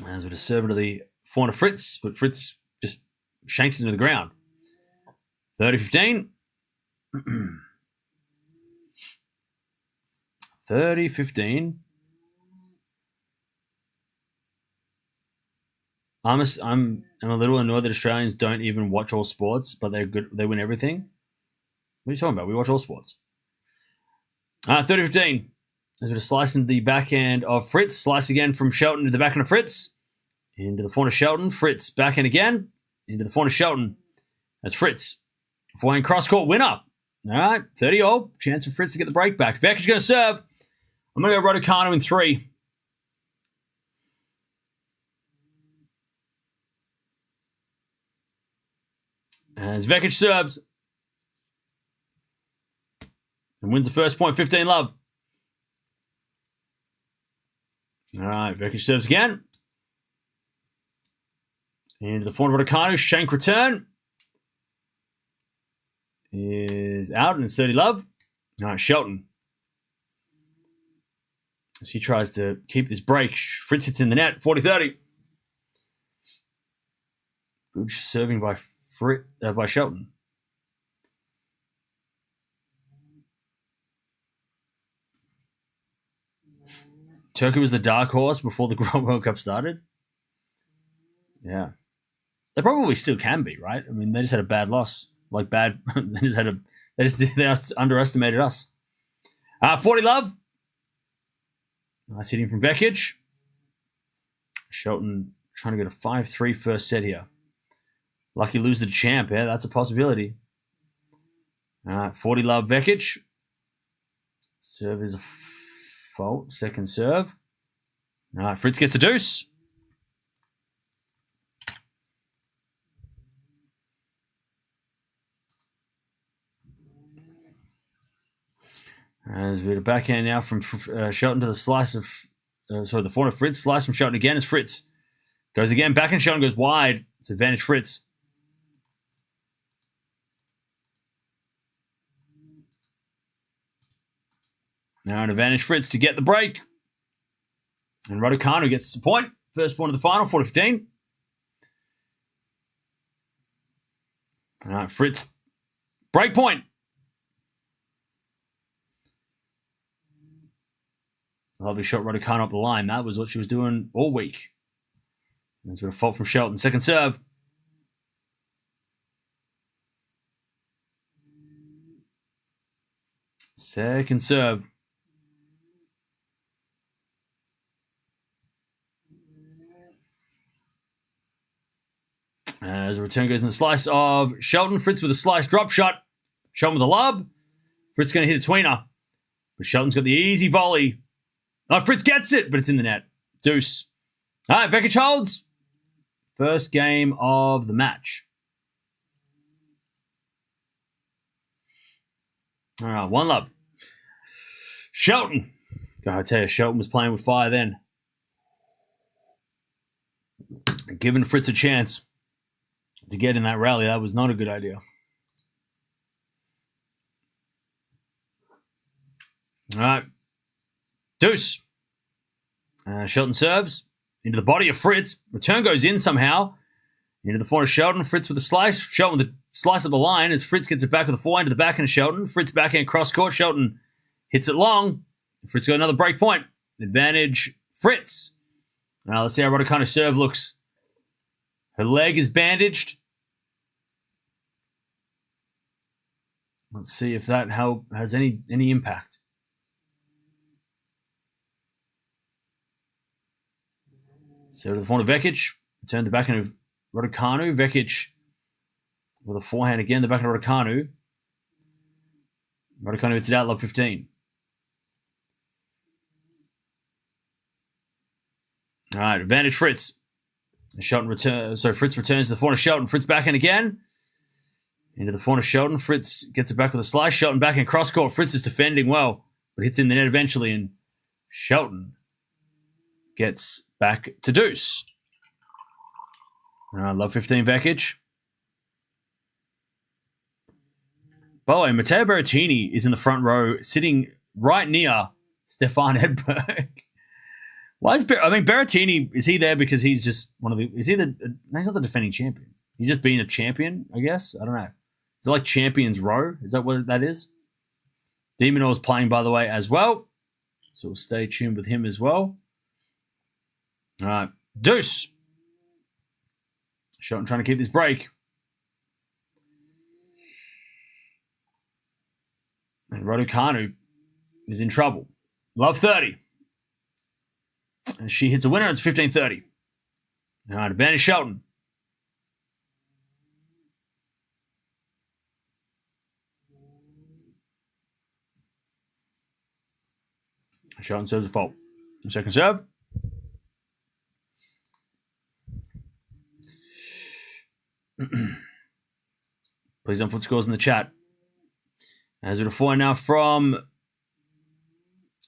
As we just serve into the forehand of Fritz, but Fritz just shanks into the ground. 30-15. 30-15. I'm a little annoyed that Australians don't even watch all sports, but they're good. They win everything. What are you talking about? We watch all sports. 30-15. As we just slice into the backhand of Fritz. Slice again from Shelton to the backhand of Fritz. Into the forehand of Shelton. Fritz backhand again. Into the forehand of Shelton. That's Fritz. Forehand cross-court winner. All right, 30-0. Chance for Fritz to get the break back. Vekic's going to serve. I'm going to go Raducanu in 3. As Vekic serves. And wins the first point, 15-love. All right, Vekic serves again. Into the forehand of Raducanu. Shank return. Is out and it's 30-love. All right, Shelton. As he tries to keep this break, Fritz hits in the net, 40-30. Good serving by Shelton. Turkey was the dark horse before the World Cup started. Yeah. They probably still can be, right? I mean, they just had a bad loss. They just underestimated us. 40-love. Nice hitting from Vekic. Shelton trying to get a 5-3 first set here. Lucky lose the champ, yeah, that's a possibility. 40-love Vekic. Serve is a fault. Second serve. Fritz gets the deuce. As we get a backhand now from Shelton to the slice of... the forehand of Fritz. Slice from Shelton again as Fritz. Goes again. Backhand Shelton goes wide. It's advantage Fritz. Now an advantage Fritz to get the break. And Raducanu gets the point. First point of the final, 40-15. All right, Fritz. Break point. Lovely shot, Raducanu up the line. That was what she was doing all week. That's been a fault from Shelton. Second serve. Second serve. As the return goes in the slice of Shelton. Fritz with a slice drop shot. Shelton with a lob. Fritz going to hit a tweener. But Shelton's got the easy volley. Oh, Fritz gets it, but it's in the net. Deuce. All right, Vekic holds. First game of the match. All right, 1-love. Shelton. Gotta tell you, Shelton was playing with fire then. Giving Fritz a chance to get in that rally, that was not a good idea. All right. Deuce. Shelton serves into the body of Fritz. Return goes in somehow. Into the forehand of Shelton. Fritz with a slice. Shelton with a slice of the line as Fritz gets it back with the forehand to the backhand of Shelton. Fritz backhand cross court. Shelton hits it long. Fritz got another break point. Advantage Fritz. Now let's see how Raducanu's serve looks. Her leg is bandaged. Let's see if that has any impact. So to the forehand of Vekic. Return the backhand of Raducanu. Vekic with a forehand again. The backhand of Raducanu. Raducanu hits it out, love 15. All right, advantage Fritz. Shelton returns. So Fritz returns to the forehand of Shelton. Fritz backhand again. Into the forehand of Shelton. Fritz gets it back with a slice. Shelton backhand cross court. Fritz is defending well, but hits in the net eventually, and Shelton gets back to deuce. All right, love 15 Vekic. By the way, Matteo Berrettini is in the front row, sitting right near Stefan Edberg. Why is Berrettini? Is he there because he's just one of the? Is he the? No, he's not the defending champion. He's just being a champion, I guess. I don't know. Is it like Champions Row? Is that what that is? Demonor is playing, by the way, as well. So we'll stay tuned with him as well. All right, deuce. Shelton trying to keep this break. And Raducanu is in trouble. Love 30. And she hits a winner. It's 15-30. All right, advantage Shelton. Shelton serves a fault. Second serve. Please don't put scores in the chat. As with a forehand now from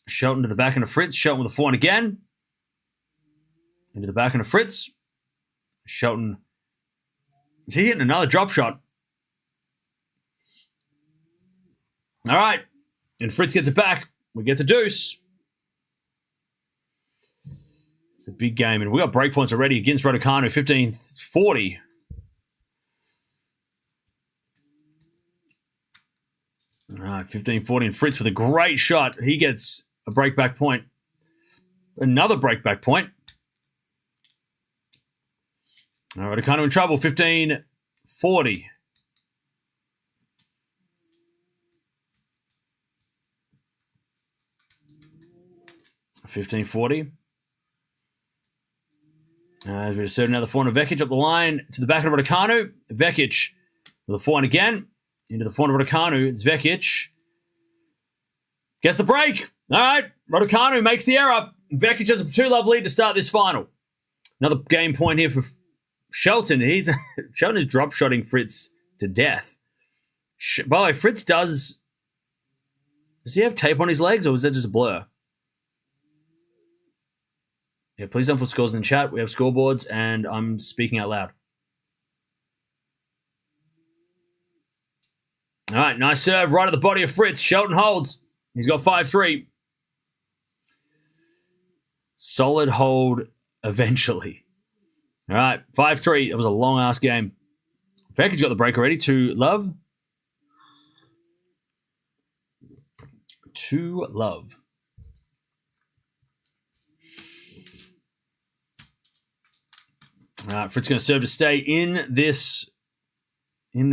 Shelton to the backhand of Fritz. Shelton with a forehand again. Into the backhand of Fritz. Shelton. Is he hitting another drop shot? All right. And Fritz gets it back. We get the deuce. It's a big game. And we got break points already against Raducanu. 15-40. All right, 15-40. And Fritz with a great shot. He gets a breakback point. Another breakback point. All right, Raducanu in trouble. 15-40. 15-40. As we serve another forehand of Vekic up the line to the back of Raducanu. Vekic with a forehand again. Into the forehand of Raducanu. It's Vekic. Gets the break. All right. Raducanu makes the error. Vekic has a 2-love lead to start this final. Another game point here for Shelton. Shelton is drop-shotting Fritz to death. By the way, Fritz does he have tape on his legs, or is that just a blur? Yeah, please don't put scores in the chat. We have scoreboards, and I'm speaking out loud. All right, nice serve right at the body of Fritz. Shelton holds. He's got 5-3. Solid hold eventually. All right, 5-3. That was a long-ass game. Vekic got the break already. 2-love. 2-love. All right, Fritz going to serve to stay in this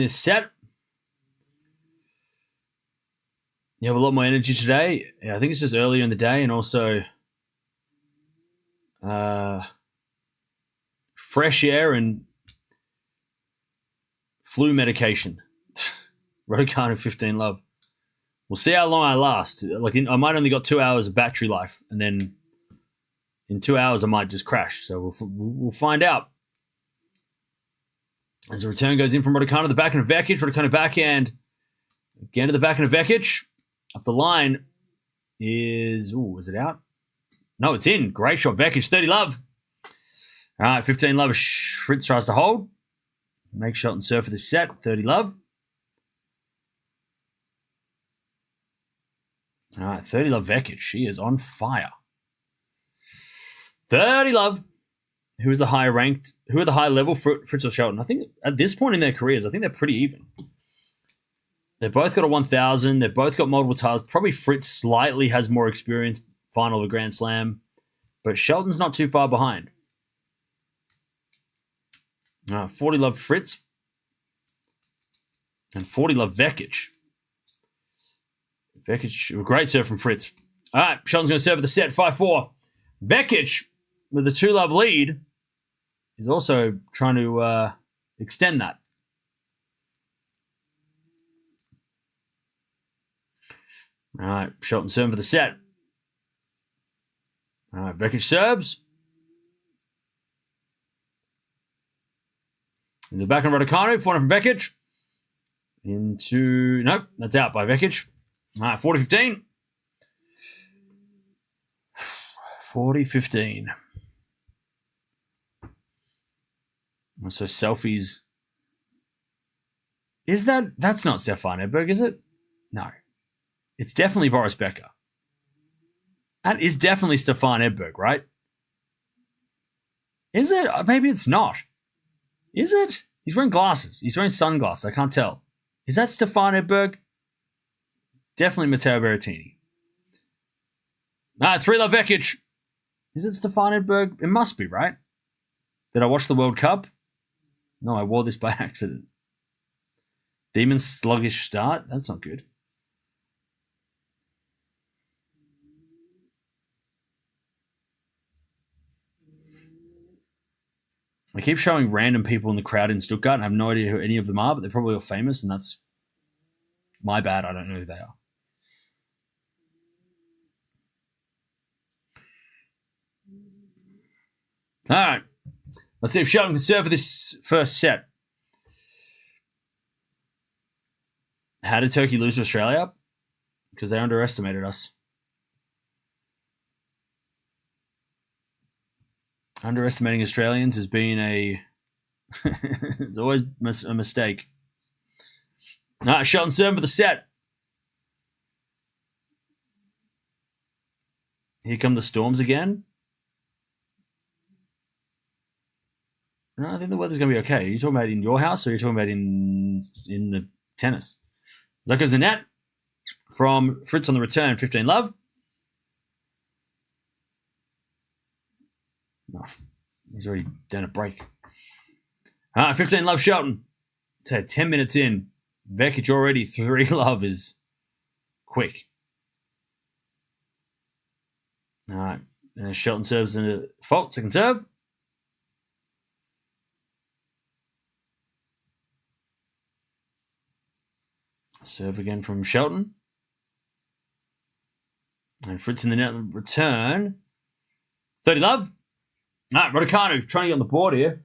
set. You have a lot more energy today. Yeah, I think it's just earlier in the day, and also fresh air and flu medication. Raducanu 15-love. We'll see how long I last. I might only got 2 hours of battery life, and then in 2 hours I might just crash. So we'll find out. As the return goes in from Raducanu, the backhand of Vekic. Raducanu backhand again to the backhand of Vekic. Up the line is... Ooh, is it out? No, it's in. Great shot, Vekic. 30-love. All right, 15-love. Fritz tries to hold. Make Shelton serve for this set. 30-love. All right, 30-love Vekic. She is on fire. 30-love. Who is the higher ranked? Who are the high level, Fritz or Shelton? I think at this point in their careers, I think they're pretty even. They've both got a 1,000. They've both got multiple titles. Probably Fritz slightly has more experience, final of a Grand Slam. But Shelton's not too far behind. 40-love Fritz. And 40-love Vekic. Vekic, great serve from Fritz. All right, Shelton's going to serve at the set, 5-4. Vekic, with a 2-love lead, is also trying to extend that. All right, Shelton serving for the set. All right, Vekic serves. In the back of Raducanu, 400 from Vekic. Nope, that's out by Vekic. All right, 40-15. 40-15. So selfies. That's not Stefan Edberg, is it? No. It's definitely Boris Becker. That is definitely Stefan Edberg, right? Is it? Maybe it's not. Is it? He's wearing glasses. He's wearing sunglasses. I can't tell. Is that Stefan Edberg? Definitely Matteo Berrettini. 3-love Vekic. Is it Stefan Edberg? It must be, right? Did I watch the World Cup? No, I wore this by accident. Demon's sluggish start? That's not good. I keep showing random people in the crowd in Stuttgart and I have no idea who any of them are, but they're probably all famous, and that's my bad. I don't know who they are. All right. Let's see if Shelton can serve for this first set. How did Turkey lose to Australia? Because they underestimated us. Underestimating Australians has been it's always a mistake. All right, Shelton serving for the set. Here come the Storms again. No, I think the weather's going to be okay. Are you talking about in your house or are you talking about in the tennis? That goes the net from Fritz on the return, 15-love. No, he's already done a break. 15-love Shelton. So 10 minutes in. Vekic already 3-love is quick. All right. Shelton serves in a fault. Second serve. Serve again from Shelton. And Fritz in the net return. 30-love. All right, Raducanu trying to get on the board here.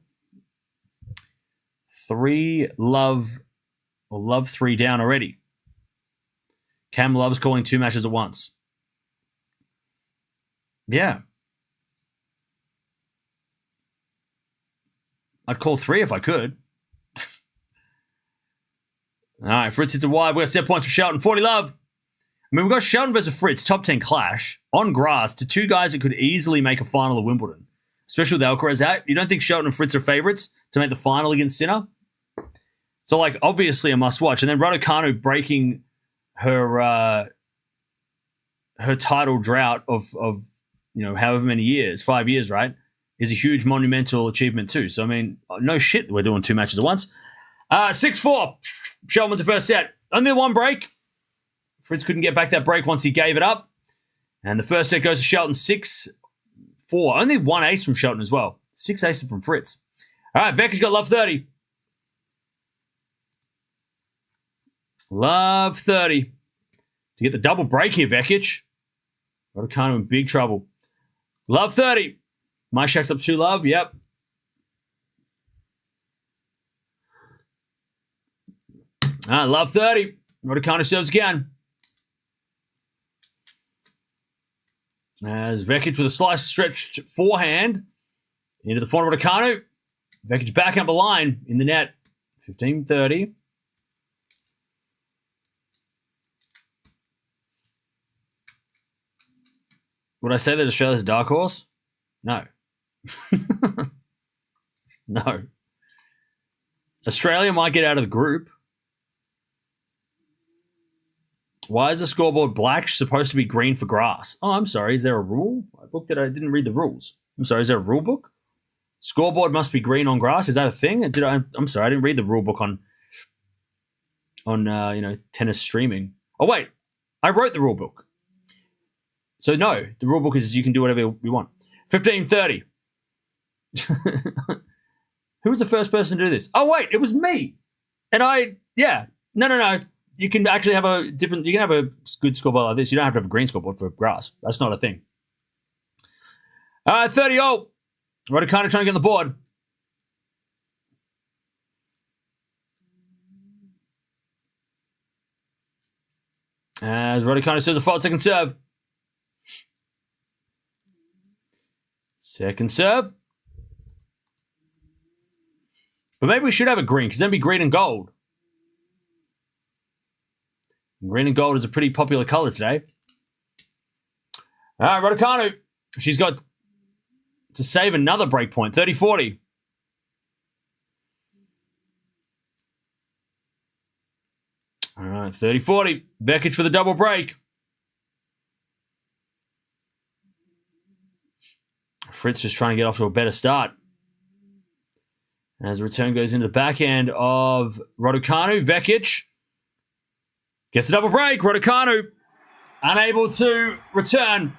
3-love, or love 3 down already. Cam loves calling 2 matches at once. Yeah. I'd call 3 if I could. All right, Fritz hits a wide. We've got set points for Shelton. 40-love. I mean, we've got Shelton versus Fritz, top 10 clash, on grass, to 2 guys that could easily make a final of Wimbledon. Especially with Alcaraz out. You don't think Shelton and Fritz are favourites to make the final against Sinner? So, obviously a must-watch. And then Raducanu breaking her title drought of however many years, 5 years, right, is a huge monumental achievement too. So, I mean, no shit we're doing 2 matches at once. 6-4. Shelton wins the first set. Only 1 break. Fritz couldn't get back that break once he gave it up. And the first set goes to Shelton 6-4. Only 1 ace from Shelton as well. 6 aces from Fritz. All right, Vekic's got love 30. Love 30. To get the double break here, Vekic. Raducanu in big trouble. Love 30. My shack's up 2 love. Yep. Love 30. Raducanu serves again. As Vekic with a slice stretched forehand into the front of Raducanu. Vekic back up the line in the net. 15-30. Would I say that Australia's a dark horse? No. No. Australia might get out of the group. Why is the scoreboard black supposed to be green for grass? Oh, I'm sorry. Is there a rule? I looked at it. I didn't read the rules. I'm sorry. Is there a rule book? Scoreboard must be green on grass. Is that a thing? I'm sorry. I didn't read the rule book on tennis streaming. Oh, wait. I wrote the rule book. So, no. The rule book is you can do whatever you want. 15-30. Who was the first person to do this? Oh, wait. It was me. And No. You can actually have you can have a good scoreboard like this. You don't have to have a green scoreboard for grass. That's not a thing. 30-0. Raducanu trying to get on the board. As Raducanu serves a fault, second serve. Second serve. But maybe we should have a green, because then it'd be green and gold. Green and gold is a pretty popular color today. All right, Raducanu. She's got to save another break point, 30-40. All right, 30-40. Vekic for the double break. Fritz just trying to get off to a better start. As the return goes into the backhand of Raducanu, Vekic gets the double break. Raducanu unable to return.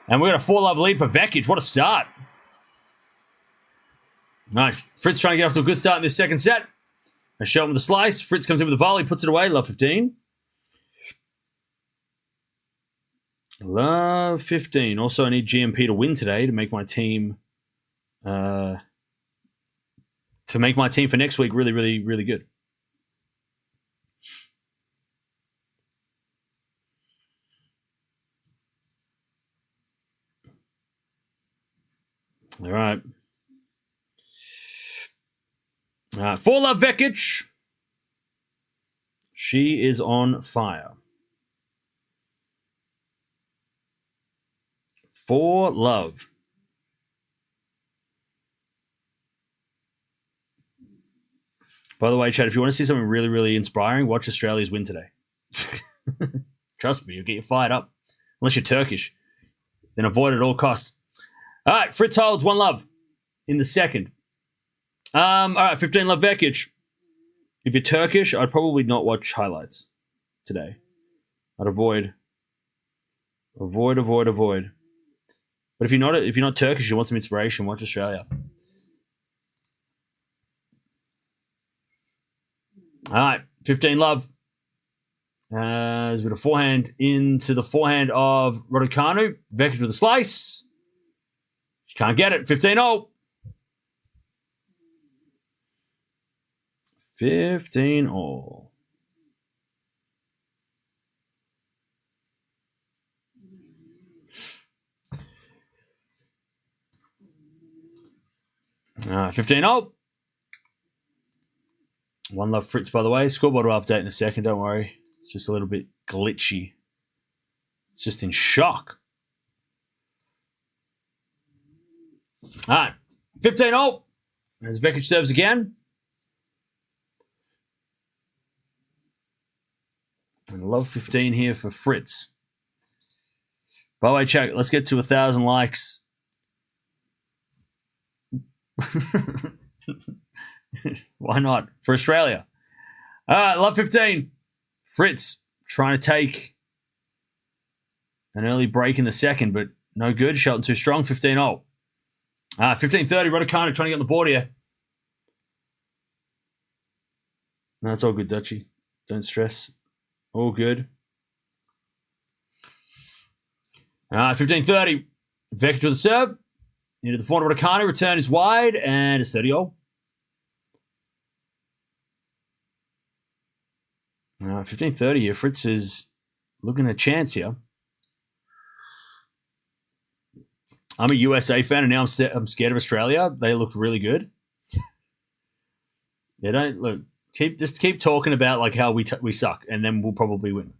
And we got a 4-love lead for Vekic. What a start. Nice. Fritz trying to get off to a good start in this second set. A Shelton with the slice. Fritz comes in with a volley, puts it away. Love 15. Love 15. Also, I need GMP to win today to make my team for next week really, really, really good. All right. 4-love Vekic. She is on fire. 4-love. By the way, Chad, if you want to see something really, really inspiring, watch Australia's win today. Trust me, you'll get you fired up. Unless you're Turkish. Then avoid it at all costs. All right, Fritz holds 1-love in the second. All right, 15-love Vekic. If you're Turkish, I'd probably not watch highlights today. I'd avoid. But if you're not Turkish, you want some inspiration, watch Australia. All right, 15-love. As with a forehand into the forehand of Raducanu. Vekic with a slice. She can't get it. 15-0. 15-0. All right, 15-0. 1-love Fritz, by the way. Scoreboard will update in a second, don't worry. It's just a little bit glitchy. It's just in shock. All right, 15-0. As Vekic serves again. And love 15 here for Fritz. By the way, check. Let's get to 1,000 likes. Why not? For Australia. All right, love 15. Fritz trying to take an early break in the second, but no good. Shelton too strong. 15-0. 15-30. Raducanu trying to get on the board here. No, it's all good, Dutchie. Don't stress. All good. 15-30. Vekic with the serve. Into the forehand of Raducanu. Return is wide, and it's 30-0. 15-30 here. Fritz is looking at a chance here. I'm a USA fan, and now I'm scared of Australia. They look really good. They don't look. Just keep talking about like how we suck, and then we'll probably win.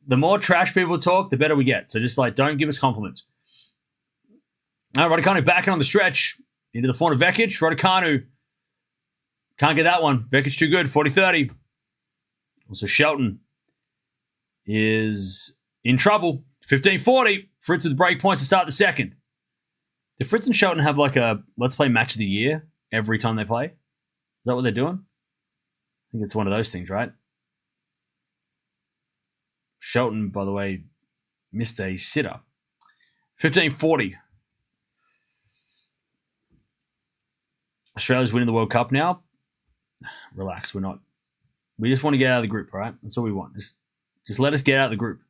The more trash people talk, the better we get. So just like don't give us compliments. All right, Raducanu backing on the stretch into the forehand of Vekic. Raducanu can't get that one. Vekic too good. 40-30. Also, Shelton is in trouble. 15-40. Fritz with break points to start the second. Did Fritz and Shelton have like a let's play match of the year every time they play? Is that what they're doing? I think it's one of those things, right? Shelton, by the way, missed a sitter. 15-40. Australia's winning the World Cup now. Relax, we're not. We just want to get out of the group, all right? That's all we want. Just let us get out of the group.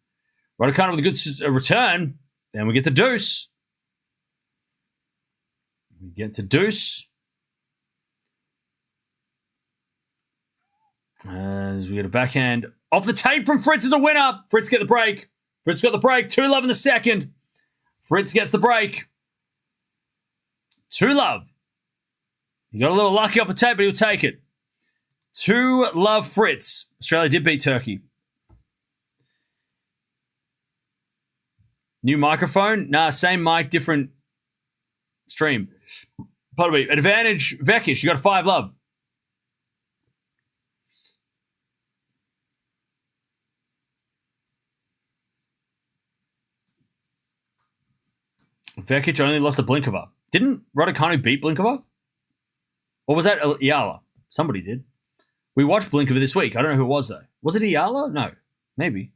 Raducanu with a good return. Then we get to deuce. We get to deuce. As we get a backhand off the tape from Fritz as a winner. Fritz get the break. Fritz got the break. 2-love in the second. Fritz gets the break. 2-love. He got a little lucky off the tape, but he'll take it. 2-love Fritz. Australia did beat Turkey. New microphone? Nah, same mic, different stream. Pardon me. Advantage Vekic. You got a 5-love. Vekic only lost to Blinkova. Didn't Raducanu beat Blinkova? Or was that Eala? Somebody did. We watched Blinkova this week. I don't know who it was, though. Was it Eala? No. Maybe.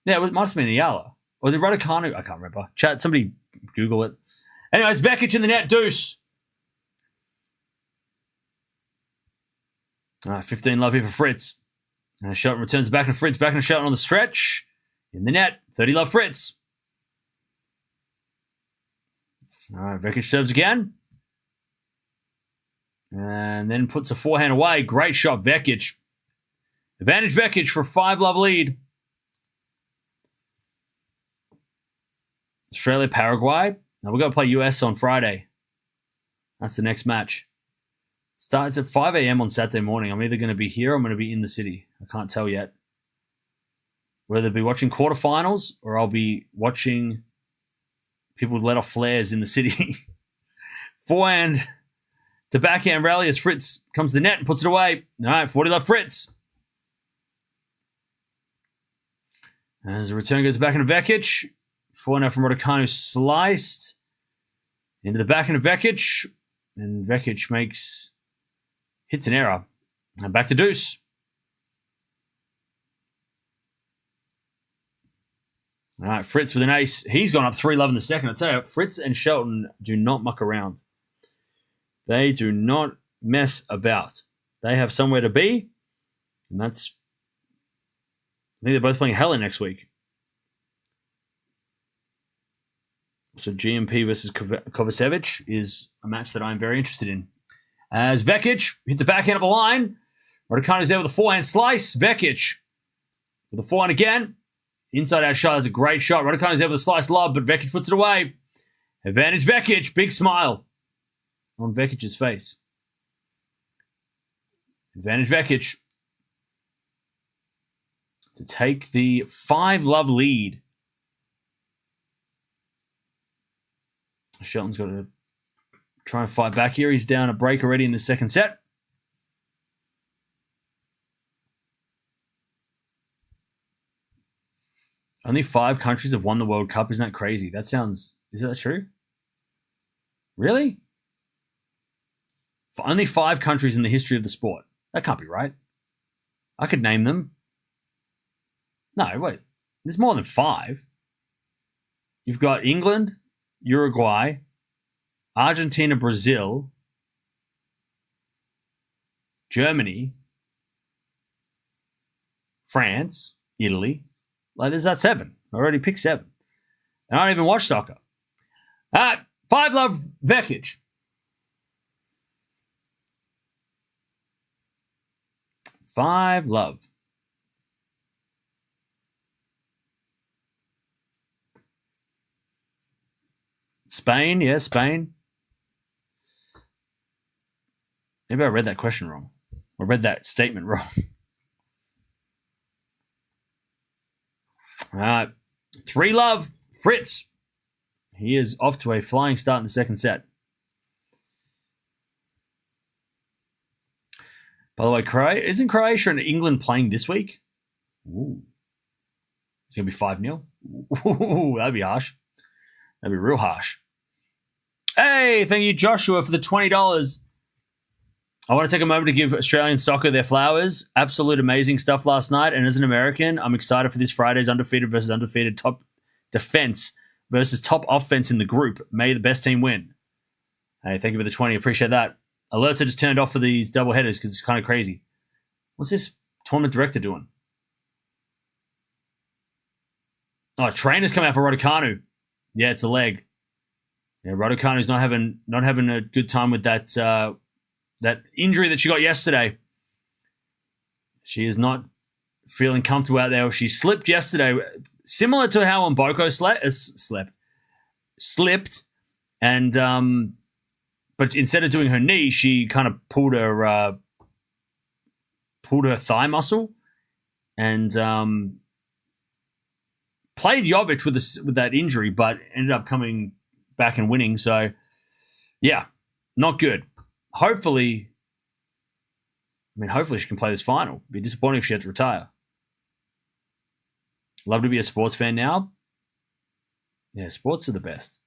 Yeah, it must have been Eala. Or the Raducanu? I can't remember. Chat, somebody Google it. Anyways, Vekic in the net, deuce. 15-love here for Fritz. Shelton returns back to Fritz. Back to Shelton on the stretch. In the net, 30-love Fritz. All right, Vekic serves again. And then puts a forehand away. Great shot, Vekic. Advantage Vekic for a 5-love lead. Australia, Paraguay. Now we're going to play US on Friday. That's the next match. Starts at 5 a.m. on Saturday morning. I'm either going to be here or I'm going to be in the city. I can't tell yet. Whether I'll be watching quarterfinals or I'll be watching people let off flares in the city. Forehand to backhand rally as Fritz comes to the net and puts it away. All right, 40-love Fritz. As the return goes back into Vekic. Forehand from Raducanu sliced into the backhand of Vekic. And Vekic hits an error. And back to deuce. All right, Fritz with an ace. He's gone up 3-love in the second. I tell you, Fritz and Shelton do not muck around. They do not mess about. They have somewhere to be, and that's. I think they're both playing Helen next week. So GMP versus Kovacevic is a match that I'm very interested in. As Vekic hits a backhand up the line, Raducanu's there with a forehand slice. Vekic with a forehand again. Inside out shot. That's a great shot. Raducanu's there with a slice lob, but Vekic puts it away. Advantage Vekic. Big smile on Vekic's face. Advantage Vekic to take the 5-love lead. Shelton's got to try and fight back here. He's down a break already in the second set. Only 5 countries have won the World Cup. Isn't that crazy? Is that true? Really? Only 5 countries in the history of the sport. That can't be right. I could name them. No, wait. There's more than 5. You've got England, Uruguay, Argentina, Brazil, Germany, France, Italy. Like, there's that 7. I already picked 7. And I don't even watch soccer. All right, 5-love Vekic. 5-love. Spain, yeah, Spain. Maybe I read that question wrong. I read that statement wrong. All right. 3-love Fritz. He is off to a flying start in the second set. By the way, isn't Croatia and England playing this week? Ooh. It's going to be 5-0. Ooh, that'd be harsh. That'd be real harsh. Hey, thank you, Joshua, for the $20. I want to take a moment to give Australian soccer their flowers. Absolute amazing stuff last night. And as an American, I'm excited for this Friday's undefeated versus undefeated top defense versus top offense in the group. May the best team win. Hey, thank you for the 20. Appreciate that. Alerts are just turned off for these double headers because it's kind of crazy. What's this tournament director doing? Oh, trainer's come out for Raducanu. Yeah, it's a leg. Yeah, Raducanu's not having a good time with that that injury that she got yesterday. She is not feeling comfortable out there. She slipped yesterday, similar to how Mboko slipped, and but instead of doing her knee, she kind of pulled her thigh muscle, and played Jovic with that injury, but ended up coming back and winning. So, yeah, not good. Hopefully she can play this final. It'd be disappointing if she had to retire. Love to be a sports fan now. Yeah, sports are the best.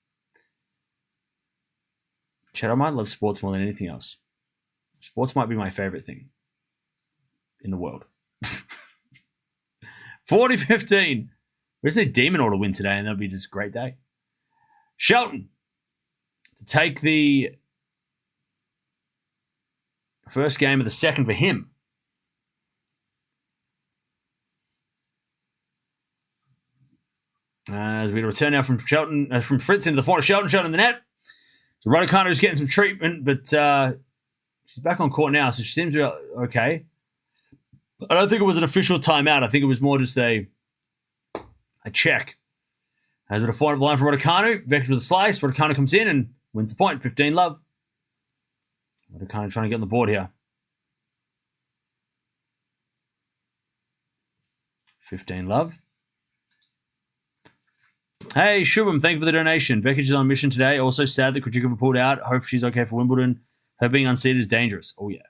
Chad, I might love sports more than anything else. Sports might be my favorite thing in the world. 40-15. We just need Demon Order to win today, and that'll be just a great day. Shelton to take the first game of the second for him. As we return now from Shelton, from Fritz into the corner, Shelton in the net. So Raducanu is getting some treatment, but she's back on court now, so she seems to be okay. I don't think it was an official timeout. I think it was more just a check. As with a forehand line from Raducanu, Vekic with a slice. Raducanu comes in and wins the point. 15-love. Raducanu trying to get on the board here. 15-love. Hey, Shubham, thank you for the donation. Vekic is on mission today. Also sad that Krejcikova pulled out. Hope she's okay for Wimbledon. Her being unseated is dangerous. Oh, yeah.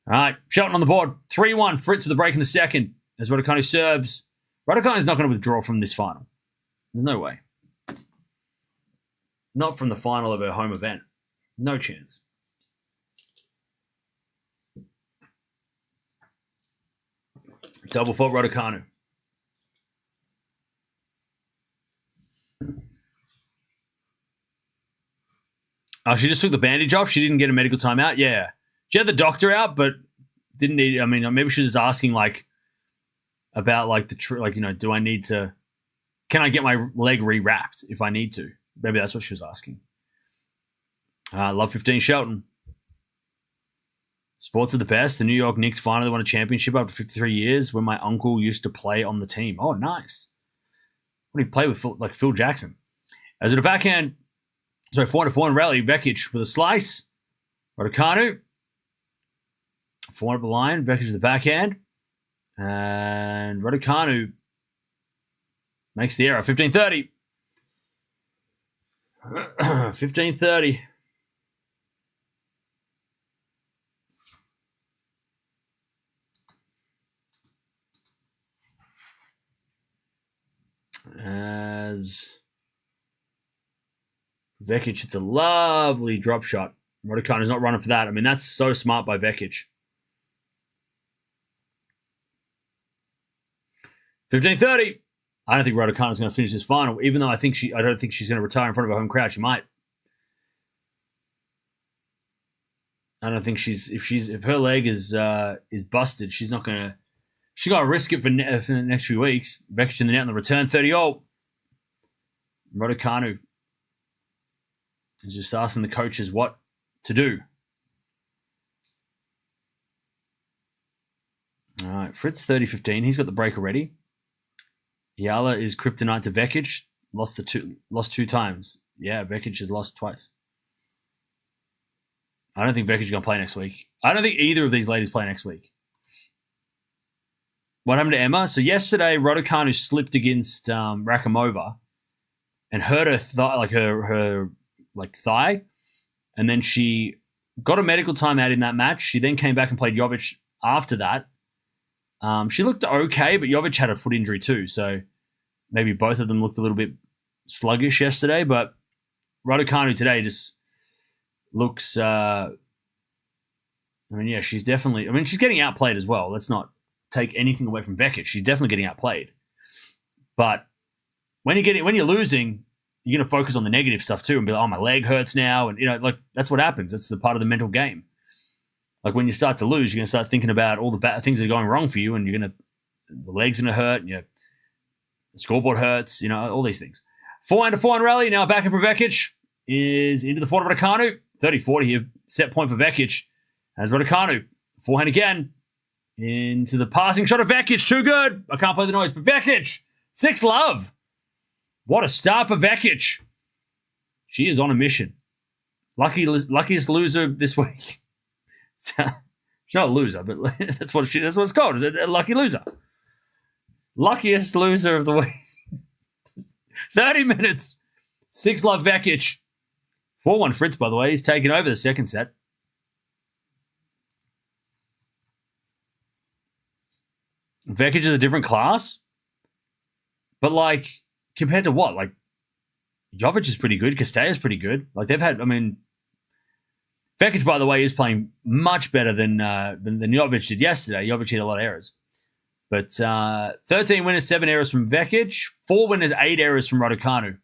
All right, Shelton on the board. 3-1. Fritz with a break in the second. As Raducanu serves. Raducanu is not going to withdraw from this final. There's no way. Not from the final of her home event. No chance. Double fault Raducanu. Oh, she just took the bandage off. She didn't get a medical timeout. Yeah. She had the doctor out, but didn't need. I mean, maybe she was just asking about do I need to? Can I get my leg rewrapped if I need to? Maybe that's what she was asking. Love 15 Shelton. Sports are the best. The New York Knicks finally won a championship after 53 years when my uncle used to play on the team. Oh, nice. What did he play with? Phil Jackson. As at a backhand, so 4-4 rally, Vekic with a slice. Raducanu. 4 up the line, Vekic with the backhand. And Raducanu makes the error. 15-30. 15-30. As Vekic hits a lovely drop shot. Raducanu's not running for that. I mean, that's so smart by Vekic. 15-30. I don't think Raducanu's going to finish this final, even though I don't think she's going to retire in front of her home crowd. She might. I don't think if her leg is busted, she's not going to. She got to risk it for the next few weeks. Vekic in the net on the return, 30-all. Raducanu is just asking the coaches what to do. All right, Fritz 30-15. He's got the break already. Eala is kryptonite to Vekic. Lost two times. Yeah, Vekic has lost twice. I don't think Vekic is going to play next week. I don't think either of these ladies play next week. What happened to Emma? So yesterday, Raducanu slipped against Rakhimova and hurt her thigh, and then she got a medical timeout in that match. She then came back and played Jovic after that. She looked okay, but Jovic had a foot injury too, so maybe both of them looked a little bit sluggish yesterday. But Raducanu today just looks. She's definitely. She's getting outplayed as well. Let's not take anything away from Vekic. She's definitely getting outplayed. But when you're losing, you're gonna focus on the negative stuff too, and be like, "Oh, my leg hurts now," and that's what happens. That's the part of the mental game. Like when you start to lose, you're gonna start thinking about all the bad things that are going wrong for you, and the leg's gonna hurt, and the scoreboard hurts, all these things. 4-4 rally now back in for Vekic is into the forehand of Raducanu. 30-40 here, set point for Vekic as Raducanu forehand again. Into the passing shot of Vekic. Too good. I can't play the noise, but Vekic. 6-love. What a start for Vekic. She is on a mission. Luckiest loser this week. She's not a loser, but that's what it's called. Is it a lucky loser? Luckiest loser of the week. 30 minutes. 6-love Vekic. 4-1 Fritz, by the way. He's taken over the second set. Vekic is a different class. But, like, compared to what? Like, Jovic is pretty good. Castella's pretty good. Like, they've had, I mean, Vekic, by the way, is playing much better than Jovic did yesterday. Jovic hit a lot of errors. But 13 winners, 7 errors from Vekic. 4 winners, 8 errors from Raducanu.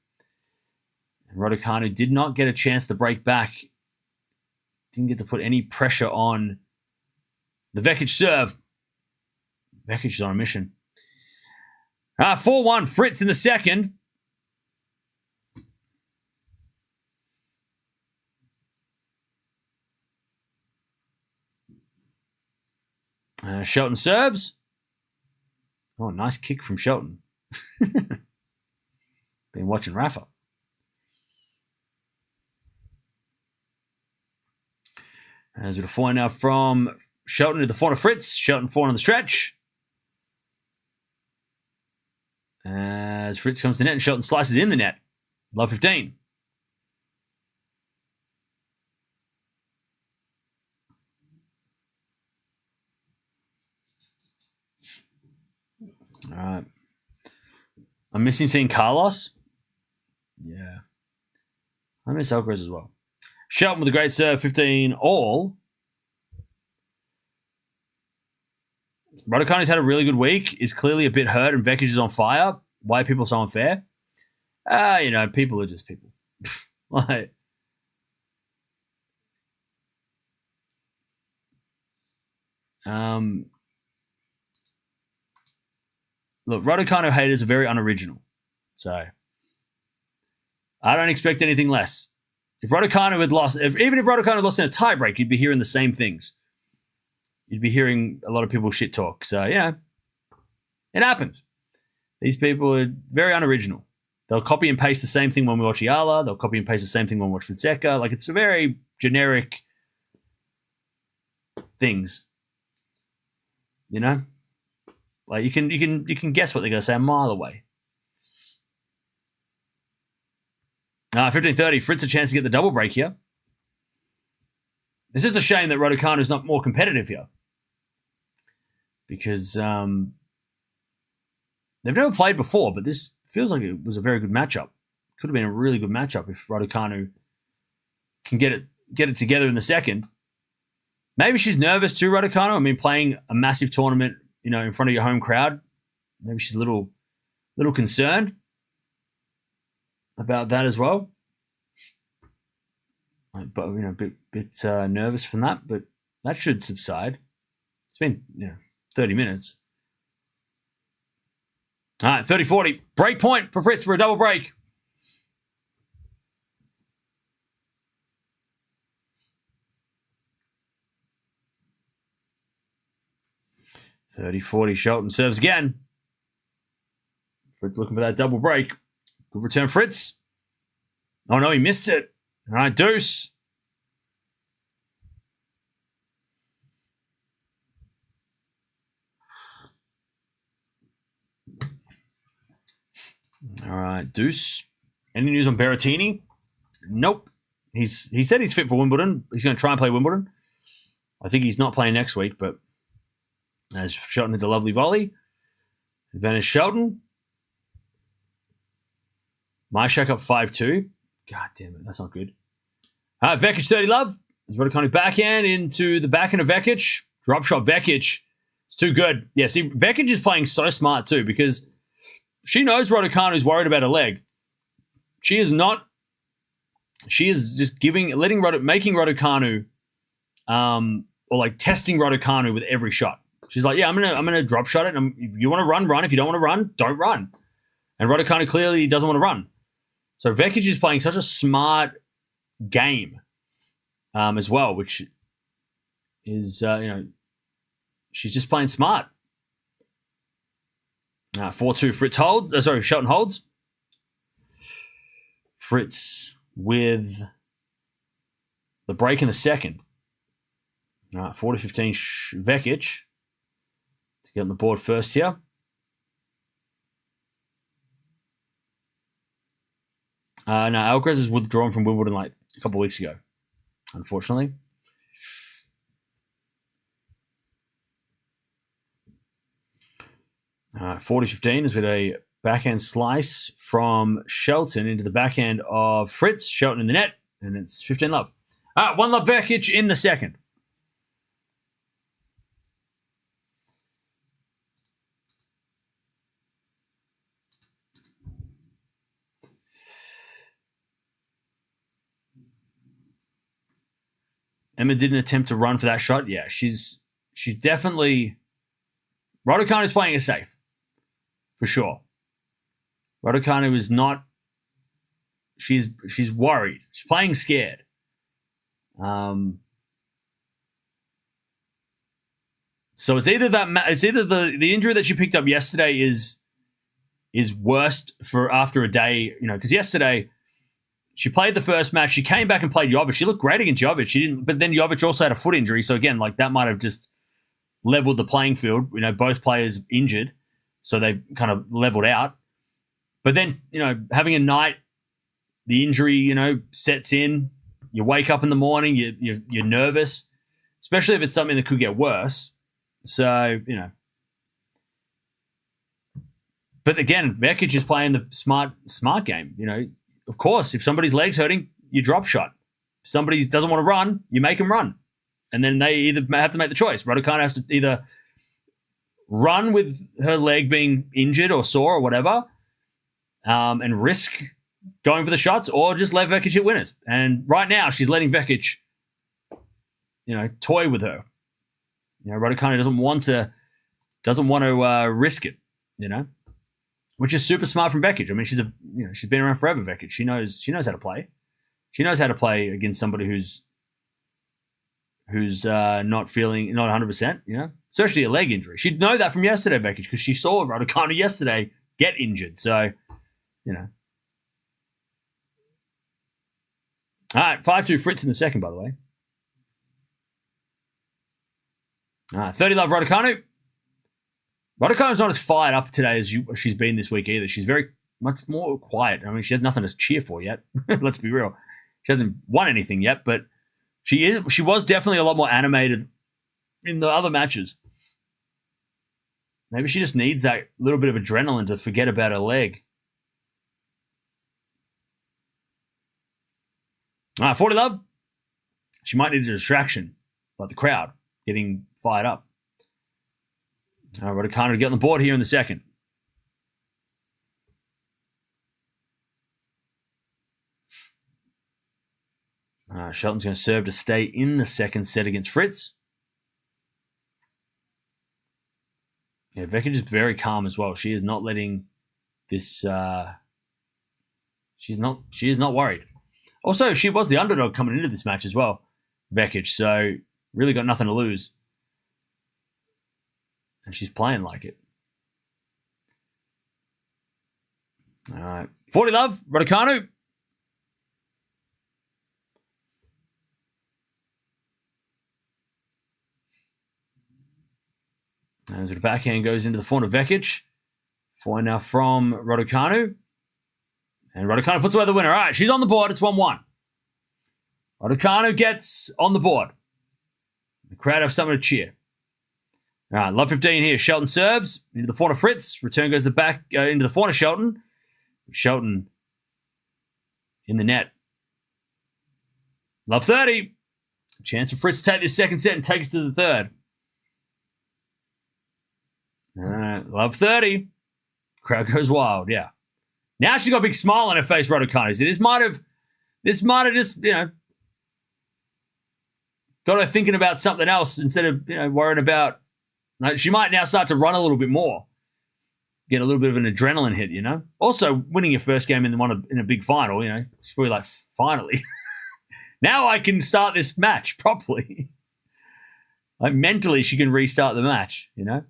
And Raducanu did not get a chance to break back. Didn't get to put any pressure on the Vekic serve. Vekic is on a mission. 4-1 Fritz in the second. Shelton serves. Oh, nice kick from Shelton. Been watching Rafa. As with a 4 now from Shelton to the 4 to Fritz. Shelton 4 on the stretch. As Fritz comes to the net and Shelton slices in the net. Love 15. All right. I'm missing seeing Carlos. Yeah. I miss Alcaraz as well. Shelton with a great serve, 15 all. Raducanu's had a really good week, is clearly a bit hurt, and Vekic is on fire. Why are people so unfair? People are just people. Like, look, Raducanu haters are very unoriginal. So, I don't expect anything less. If Raducanu had lost, even if Raducanu had lost in a tiebreak, you'd be hearing the same things. You'd be hearing a lot of people shit talk. So, it happens. These people are very unoriginal. They'll copy and paste the same thing when we watch Eala. They'll copy and paste the same thing when we watch Fonseca. Like, it's a very generic things. You know? Like, you can guess what they're going to say a mile away. 15-30. Fritz a chance to get the double break here. It's just a shame that Raducanu is not more competitive here. Because they've never played before, but this feels like it was a very good matchup. Could have been a really good matchup if Raducanu can get it together in the second. Maybe she's nervous too, Raducanu. I mean, playing a massive tournament, in front of your home crowd. Maybe she's a little concerned about that as well. But a bit nervous from that, but that should subside. It's been 30 minutes. All right, 30-40. Break point for Fritz for a double break. (30-40). Shelton serves again. Fritz looking for that double break. Good return, Fritz. Oh no, he missed it. All right, deuce. All right, deuce. Any news on Berrettini? Nope. He said he's fit for Wimbledon. He's going to try and play Wimbledon. I think he's not playing next week, but as Shelton hits a lovely volley. Advantage Shelton. Myshak up 5-2. God damn it, that's not good. All right, Vekic 30-love. There's Raducanu backhand into the backhand of Vekic. Drop shot Vekic. It's too good. Yeah, see, Vekic is playing so smart too because she knows Raducanu's worried about her leg. She is not. She is just making Raducanu, or like testing Raducanu with every shot. She's like, yeah, I'm gonna drop shot it. And if you want to run. If you don't want to run, don't run. And Raducanu clearly doesn't want to run. So Vekic is playing such a smart game, as well, which is she's just playing smart. 4-2 Fritz holds. Shelton holds. Fritz with the break in the second. 4-15 Vekic to get on the board first here. No, Alcaraz is withdrawn from Wimbledon like a couple of weeks ago, unfortunately. All right, 40-15 is with a backhand slice from Shelton into the backhand of Fritz. Shelton in the net, and it's 15-love. All right, 1-love Vekic in the second. Emma didn't attempt to run for that shot. Yeah, she's definitely... Raducanu is playing it safe, for sure. Raducanu is not... She's worried. She's playing scared. So it's either the injury that she picked up yesterday is worst for after a day, because yesterday... She played the first match. She came back and played Jovic. She looked great against Jovic. She didn't, but then Jovic also had a foot injury. So again, like that might have just leveled the playing field. Both players injured, so they kind of leveled out. But then, having a night, the injury, sets in. You wake up in the morning. You're nervous, especially if it's something that could get worse. So But again, Vekic is playing the smart game. Of course, if somebody's leg's hurting, you drop shot. If somebody doesn't want to run, you make them run. And then they either have to make the choice. Raducanu has to either run with her leg being injured or sore or whatever and risk going for the shots, or just let Vekic hit winners. And right now, she's letting Vekic, toy with her. Raducanu doesn't want to risk it, which is super smart from Vekic. I mean, she's been around forever, Vekic. She knows how to play. She knows how to play against somebody who's not 100%, especially a leg injury. She'd know that from yesterday, Vekic, because she saw Raducanu yesterday get injured. So, All right, 5-2 Fritz in the second, by the way. All right, 30-love Raducanu. Raducanu's not as fired up today as she's been this week either. She's very much more quiet. I mean, she has nothing to cheer for yet. Let's be real. She hasn't won anything yet, but she was definitely a lot more animated in the other matches. Maybe she just needs that little bit of adrenaline to forget about her leg. All right, 40-love. She might need a distraction, like the crowd getting fired up. Raducanu to get on the board here in the second. Shelton's going to serve to stay in the second set against Fritz. Yeah, Vekic is very calm as well. She is not letting this... she is not worried. Also, she was the underdog coming into this match as well, Vekic, so really got nothing to lose. And she's playing like it. All right. 40-love, Raducanu. As the backhand goes into the forehand of Vekic. Forehand now from Raducanu. And Raducanu puts away the winner. All right, she's on the board. It's 1-1. Raducanu gets on the board. The crowd have something to cheer. All right, love 15 here. Shelton serves into the forehand of Fritz. Return goes back into the forehand of Shelton. Shelton in the net. Love 30. Chance for Fritz to take this second set and take us to the third. All right, love 30. Crowd goes wild, yeah. Now she's got a big smile on her face, Raducanu. See, this might have just, got her thinking about something else instead of, worrying about... She might now start to run a little bit more. Get a little bit of an adrenaline hit, Also, winning your first game in a big final, it's probably like, finally. Now I can start this match properly. Like mentally, she can restart the match, you know?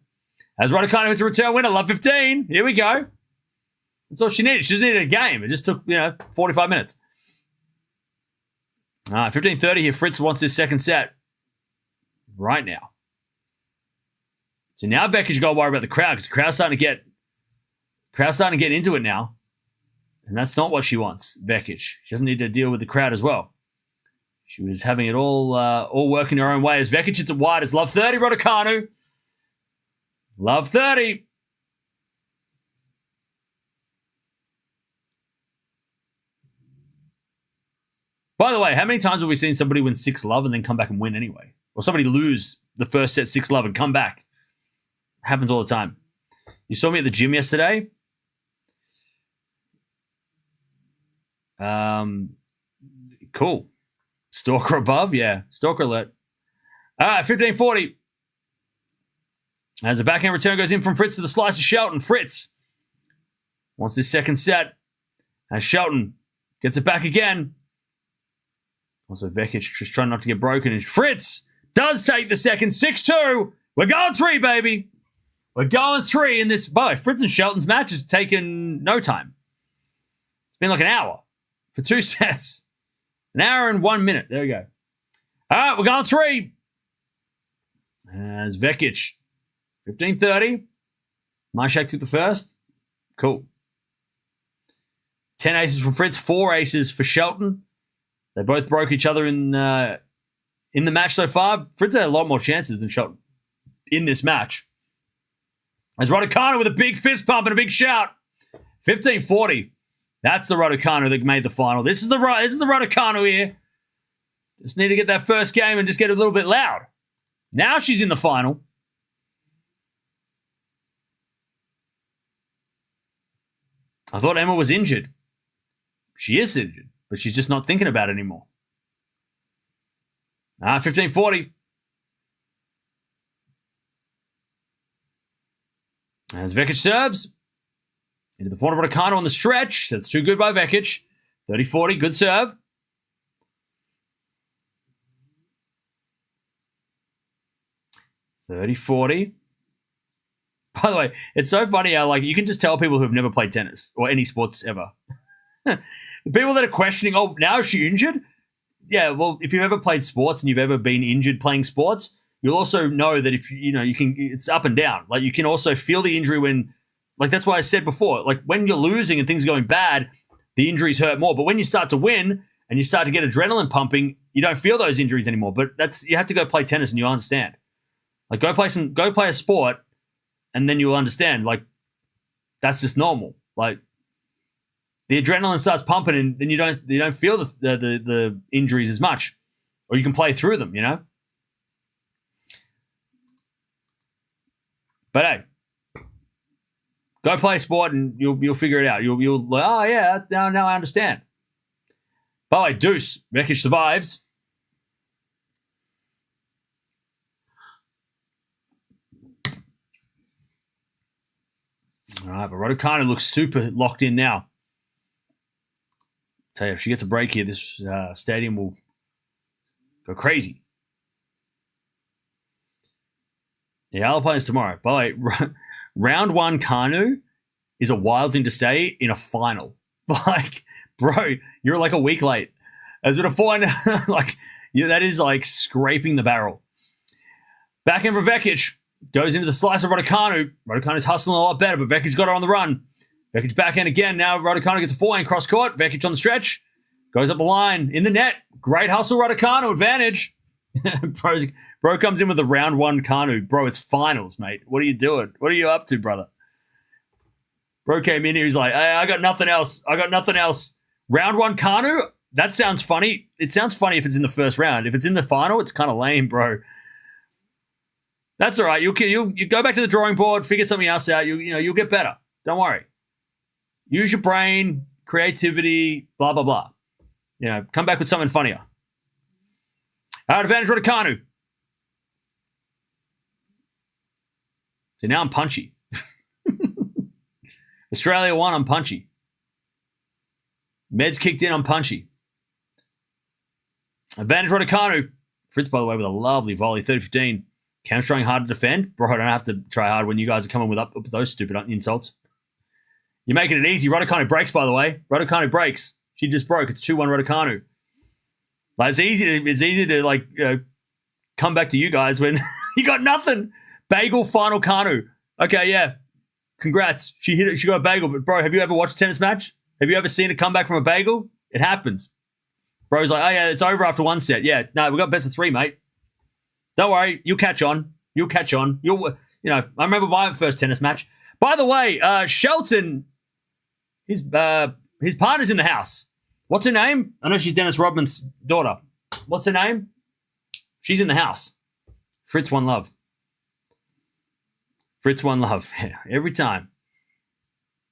As Raducanu hits a return winner, love 15. Here we go. That's all she needed. She just needed a game. It just took, 45 minutes. All right, 15:30 here. Fritz wants this second set right now. So now Vekic's got to worry about the crowd because the crowd's starting to get into it now. And that's not what she wants, Vekic. She doesn't need to deal with the crowd as well. She was having it all working her own way. As Vekic hits it wide, it's love 30, Raducanu. Love 30. By the way, how many times have we seen somebody win 6-love and then come back and win anyway? Or somebody lose the first set 6-love and come back? Happens all the time. You saw me at the gym yesterday. Cool. Stalker above? Yeah. Stalker alert. All right, 15:40. As a backhand return goes in from Fritz to the slice of Shelton. Fritz wants his second set. As Shelton gets it back again. Also, Vekic just trying not to get broken. And Fritz does take the second. 6-2. We're going 3, baby. We're going 3 in this. By the way, Fritz and Shelton's match has taken no time. It's been like an hour for 2 sets. An hour and 1 minute. There we go. All right, we're going 3. As Vekic, 15:30. Myshak took the first. Cool. 10 aces from Fritz, 4 aces for Shelton. They both broke each other in the match so far. Fritz had a lot more chances than Shelton in this match. As Raducanu with a big fist pump and a big shout. 15:40. That's the Raducanu that made the final. This is the Raducanu here. Just need to get that first game and just get a little bit loud. Now she's in the final. I thought Emma was injured. She is injured, but she's just not thinking about it anymore. 15:40. As Vekic serves. Into the forehand of Raducanu on the stretch. That's too good by Vekic. 30-40, good serve. .30-40. By the way, it's so funny how you can just tell people who have never played tennis or any sports ever. The people that are questioning, oh, now is she injured? Yeah, well, if you've ever played sports and you've ever been injured playing sports, you'll also know that if you can, it's up and down. Like you can also feel the injury when, that's why I said before, when you're losing and things are going bad, the injuries hurt more. But when you start to win and you start to get adrenaline pumping, you don't feel those injuries anymore. But you have to go play tennis and you'll understand. Go play a sport, and then you'll understand. That's just normal. The adrenaline starts pumping, and then you don't feel the injuries as much, or you can play through them. But hey, go play a sport, and you'll figure it out. You'll oh yeah, now I understand. By the way, deuce, Vekic survives. All right, but Raducanu looks super locked in now. Tell you, if she gets a break here, this stadium will go crazy. Yeah, I'll play this tomorrow. By the way, round 1 Kanu is a wild thing to say in a final. Bro, you're a week late. As with a forehand, that is scraping the barrel. Backhand for Vekic. Goes into the slice of Raducanu. Raducanu's hustling a lot better, but Vekic's got her on the run. Vekic backhand again. Now Raducanu gets a forehand cross court. Vekic on the stretch. Goes up the line. In the net. Great hustle, Raducanu. Advantage. Bro comes in with the round 1 Kanu. Bro, it's finals, mate. What are you doing? What are you up to, brother? Bro came in here. He's like, hey, I got nothing else. Round 1 Kanu? That sounds funny. It sounds funny if it's in the first round. If it's in the final, it's kind of lame, bro. That's all right. You go back to the drawing board, figure something else out. You'll get better. Don't worry. Use your brain, creativity, blah, blah, blah. Come back with something funnier. All right, advantage Raducanu. So now I'm punchy. Australia won, I'm punchy. Meds kicked in, I'm punchy. Advantage Raducanu. Fritz, by the way, with a lovely volley, 30-15. Cam's trying hard to defend. Bro, I don't have to try hard when you guys are coming with up with those stupid insults. You're making it easy. Raducanu breaks, by the way. Raducanu breaks. She just broke. It's 2-1 Raducanu. Like, it's easy to come back to you guys when you got nothing. Bagel final Kanu. Okay, yeah. Congrats. She hit it. She got a bagel. But bro, have you ever watched a tennis match? Have you ever seen a comeback from a bagel? It happens. Bro's like, oh yeah, it's over after one set. Yeah, no, we got best of 3, mate. Don't worry, you'll catch on. You'll catch on. I remember my first tennis match. By the way, Shelton, his partner's in the house. What's her name? I know she's Dennis Rodman's daughter. What's her name? She's in the house. Fritz One Love. Fritz One Love. Yeah, every time.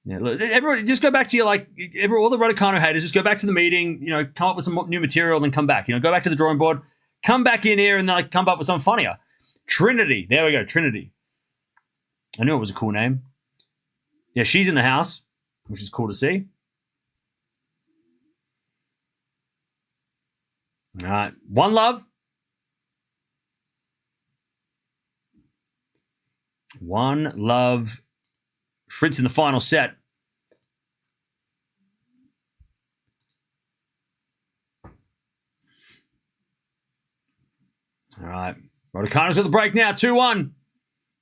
Yeah, look, everybody, just go back to your all the Raducanu haters. Just go back to the meeting. Come up with some new material, then come back. Go back to the drawing board. Come back in here and then come up with something funnier. Trinity. There we go. Trinity. I knew it was a cool name. Yeah, she's in the house, which is cool to see. All right. One Love. One Love. Fritz in the final set. All right. Raducanu's at the break now, 2-1.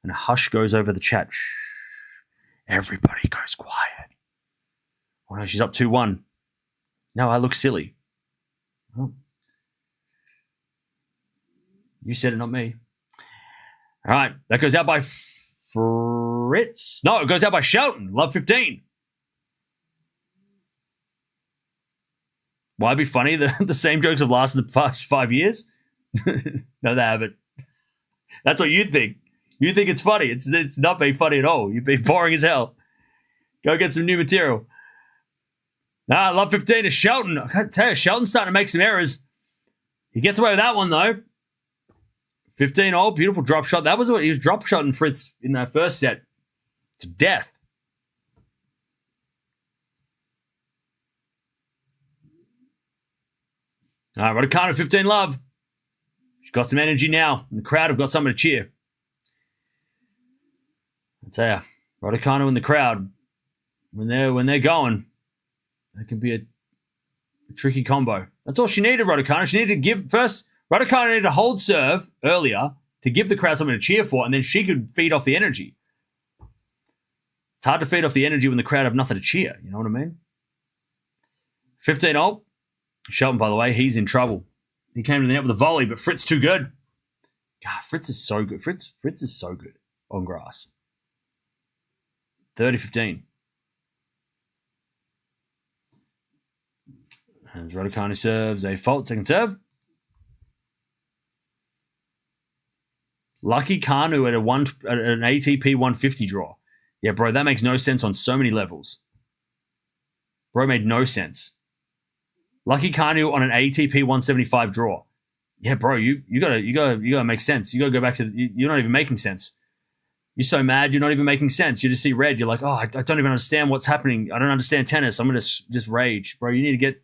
And a hush goes over the chat. Shh. Everybody goes quiet. Oh no, she's up 2-1. No, I look silly. Oh. You said it, not me. All right. That goes out by Fritz. No, it goes out by Shelton. Love 15. Why be funny? The same jokes have lasted the past 5 years? No, they haven't. That's what you think. You think it's funny. It's not being funny at all. You've been boring as hell. Go get some new material. Nah, Love 15 is Shelton. I can't tell you, Shelton's starting to make some errors. He gets away with that one, though. 15-all, beautiful drop shot. That was what he was drop shotting Fritz in that first set to death. All right, Raducanu, 15 love. She's got some energy now. And the crowd have got something to cheer. I tell you, Raducanu and the crowd, when they're going, that can be a tricky combo. That's all she needed, Raducanu. She needed to give first. Raducanu needed to hold serve earlier to give the crowd something to cheer for, and then she could feed off the energy. It's hard to feed off the energy when the crowd have nothing to cheer. You know what I mean? 15-all. Shelton, by the way, he's in trouble. He came to the net with a volley, but Fritz too good. God, Fritz is so good. Fritz is so good on grass. 30-15. As Raducanu serves a fault, second serve. Lucky Kanu at an ATP 150 draw. Yeah, bro, that makes no sense on so many levels. Bro made no sense. Lucky Kanu on an ATP 175 draw. Yeah, bro, you gotta make sense. You gotta go back to you're not even making sense. You're so mad, you're not even making sense. You just see red. You're like, oh, I don't even understand what's happening. I don't understand tennis. I'm gonna just rage, bro. You need to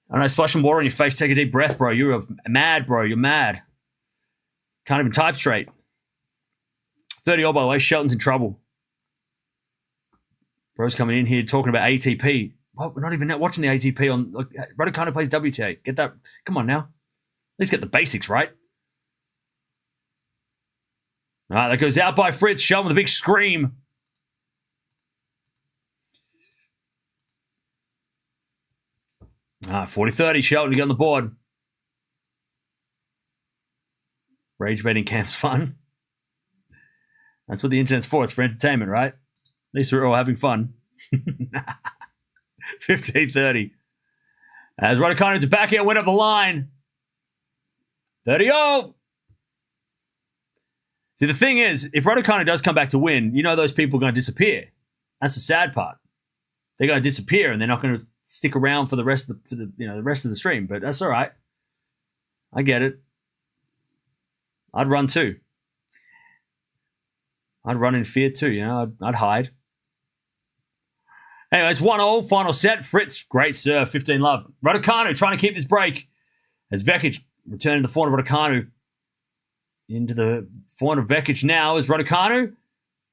I don't know, splash some water on your face. Take a deep breath, bro. You're mad, bro. You're mad. Can't even type straight. 30-all, by the way. Shelton's in trouble. Bro's coming in here talking about ATP. What? We're not even watching the ATP on. Look, Raducanu plays WTA. Get that. Come on now. At least get the basics right. All right, that goes out by Fritz. Shelton with a big scream. All right, 40-30. Shelton to get on the board. Rage baiting camp's fun. That's what the internet's for. It's for entertainment, right? At least we're all having fun. 15-30. As Raducanu to back out, went up the line. 30-0. See, the thing is, if Raducanu does come back to win, you know those people are going to disappear. That's the sad part. They're going to disappear and they're not going to stick around for the rest of the rest of the stream. But that's all right. I get it. I'd run too. I'd run in fear too. I'd hide. Anyways, 1-all, final set. Fritz, great serve, 15 love. Raducanu trying to keep this break as Vekic returning the forehand of Raducanu. into the forehand of Vekic now as Raducanu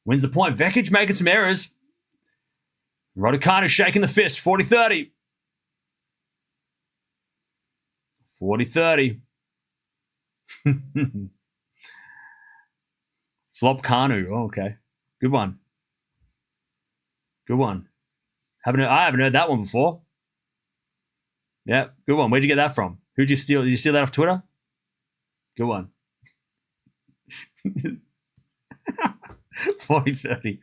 wins the point. Vekic making some errors. Raducanu shaking the fist. 40-30. 40-30. Flop Kanu. Oh, okay. Good one. Good one. I haven't heard that one before. Yeah, good one. Where'd you get that from? Who'd you steal? Did you steal that off Twitter? Good one. 40-30.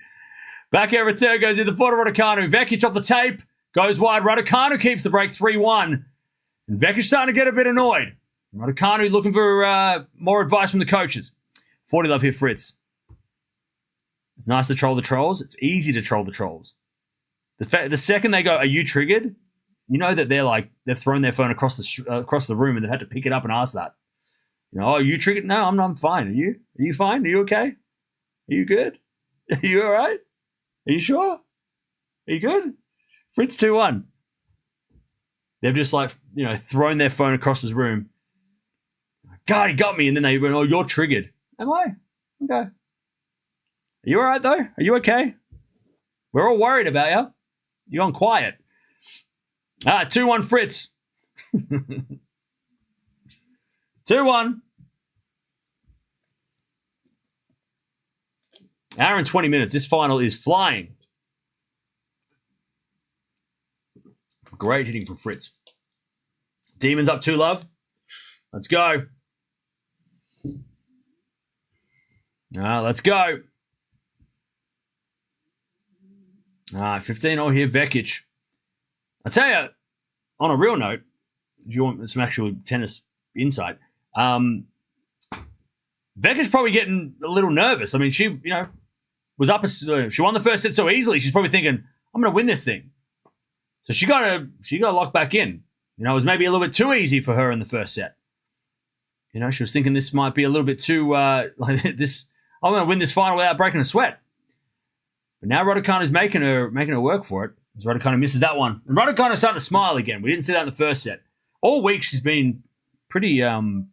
Back air return goes in the forehand of Raducanu. Vekic off the tape. Goes wide. Raducanu keeps the break 3-1. And Vekic starting to get a bit annoyed. Raducanu looking for more advice from the coaches. 40 love here, Fritz. It's nice to troll the trolls. It's easy to troll the trolls. The second they go, are you triggered? You know that they've thrown their phone across the room and they've had to pick it up and ask that. You know, oh, are you triggered? No, I'm fine. Are you? Are you fine? Are you okay? Are you good? Are you all right? Are you sure? Are you good? Fritz 2-1. They've just thrown their phone across his room. God, he got me. And then they went, oh, you're triggered. Am I? Okay. Are you all right, though? Are you okay? We're all worried about you. You're on quiet. 2-1 Fritz. 2-1. Hour and 20 minutes. This final is flying. Great hitting from Fritz. Demons up 2 love. Let's go. Let's go. 15-0 here, Vekic. I tell you, on a real note, if you want some actual tennis insight, Vekic's probably getting a little nervous. I mean, she, was up. She won the first set so easily. She's probably thinking, "I'm going to win this thing." So she got to lock back in. It was maybe a little bit too easy for her in the first set. She was thinking this might be a little bit too like this. I'm going to win this final without breaking a sweat. But now Raducanu's making her work for it. As Raducanu misses that one. And Raducanu's starting to smile again. We didn't see that in the first set. All week she's been pretty happy,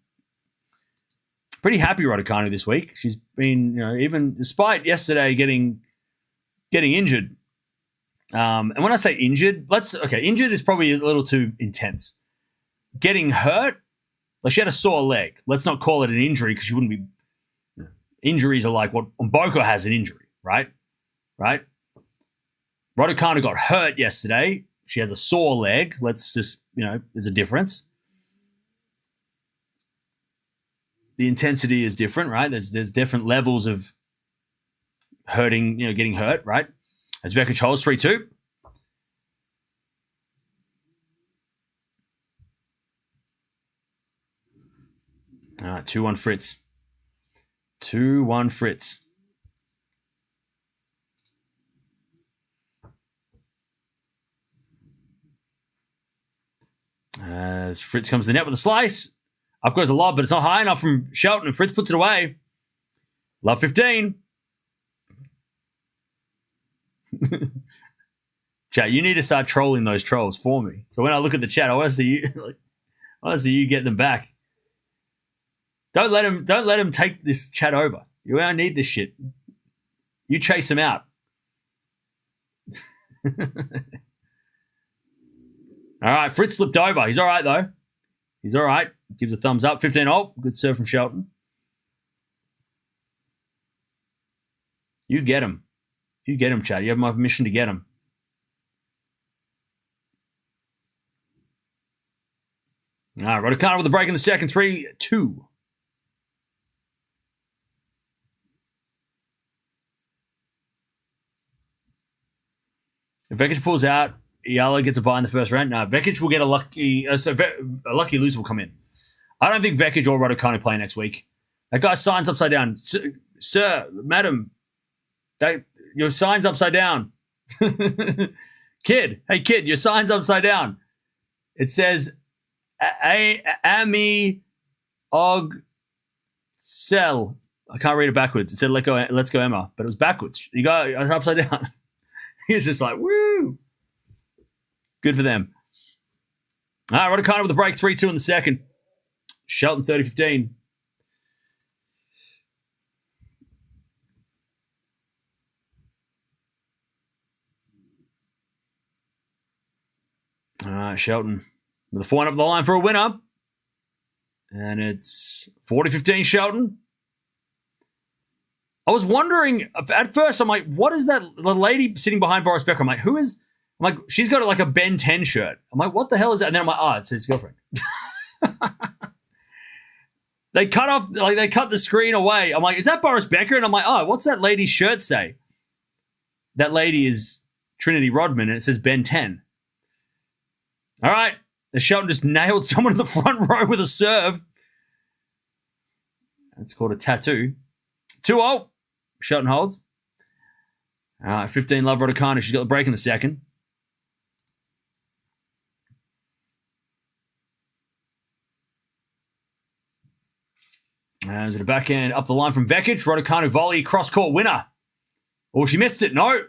Raducanu, this week. She's been, even despite yesterday getting injured. And when I say injured, injured is probably a little too intense. Getting hurt, like she had a sore leg. Let's not call it an injury because she wouldn't be. Injuries are like what Mboko has an injury, right? Right? Raducanu got hurt yesterday. She has a sore leg. Let's just, there's a difference. The intensity is different, right? There's different levels of hurting, getting hurt, right? As Vekic holds 3-2. All right, 2-1 Fritz. 2-1 Fritz. As Fritz comes to the net with a slice. Up goes a lob, but it's not high enough from Shelton, and Fritz puts it away. Love 15. Chat, you need to start trolling those trolls for me. So when I look at the chat, I want to see you get them back. Don't let him take this chat over. You don't need this shit. You chase him out. All right, Fritz slipped over. He's all right, though. He's all right. Gives a thumbs up. 15-0. Good serve from Shelton. You get him. You get him, Chad. You have my permission to get him. All right, Raducanu with a break in the second. 3-2. If Vekic pulls out, Eala gets a bye in the first round. No, Vekic will get a lucky loser will come in. I don't think Vekic or Raducanu play next week. That guy signs upside down. Sir, madam, your sign's upside down. Kid, your sign's upside down. It says, Ami Og Sell. I can't read it backwards. It said, let's go, Emma. But it was backwards. You got it upside down. He's just like, woo. Good for them. All right, Raducanu with a break, 3-2 in the second. Shelton 30-15. All right, Shelton with a forehand up the line for a winner. And it's 40-15 Shelton. I was wondering, at first, I'm like, what is that the lady sitting behind Boris Becker? I'm like, who is... I'm like, she's got like a Ben 10 shirt. I'm like, what the hell is that? And then I'm like, oh, it's his girlfriend. They cut the screen away. I'm like, is that Boris Becker? And I'm like, oh, what's that lady's shirt say? That lady is Trinity Rodman, and it says Ben 10. All right. The Shelton just nailed someone in the front row with a serve. That's called a tattoo. 2-0. Shelton holds. All right, 15 love Raducanu. She's got the break in the second. As at the backhand, up the line from Vekic. Raducanu volley, cross-court winner. Oh, she missed it. No.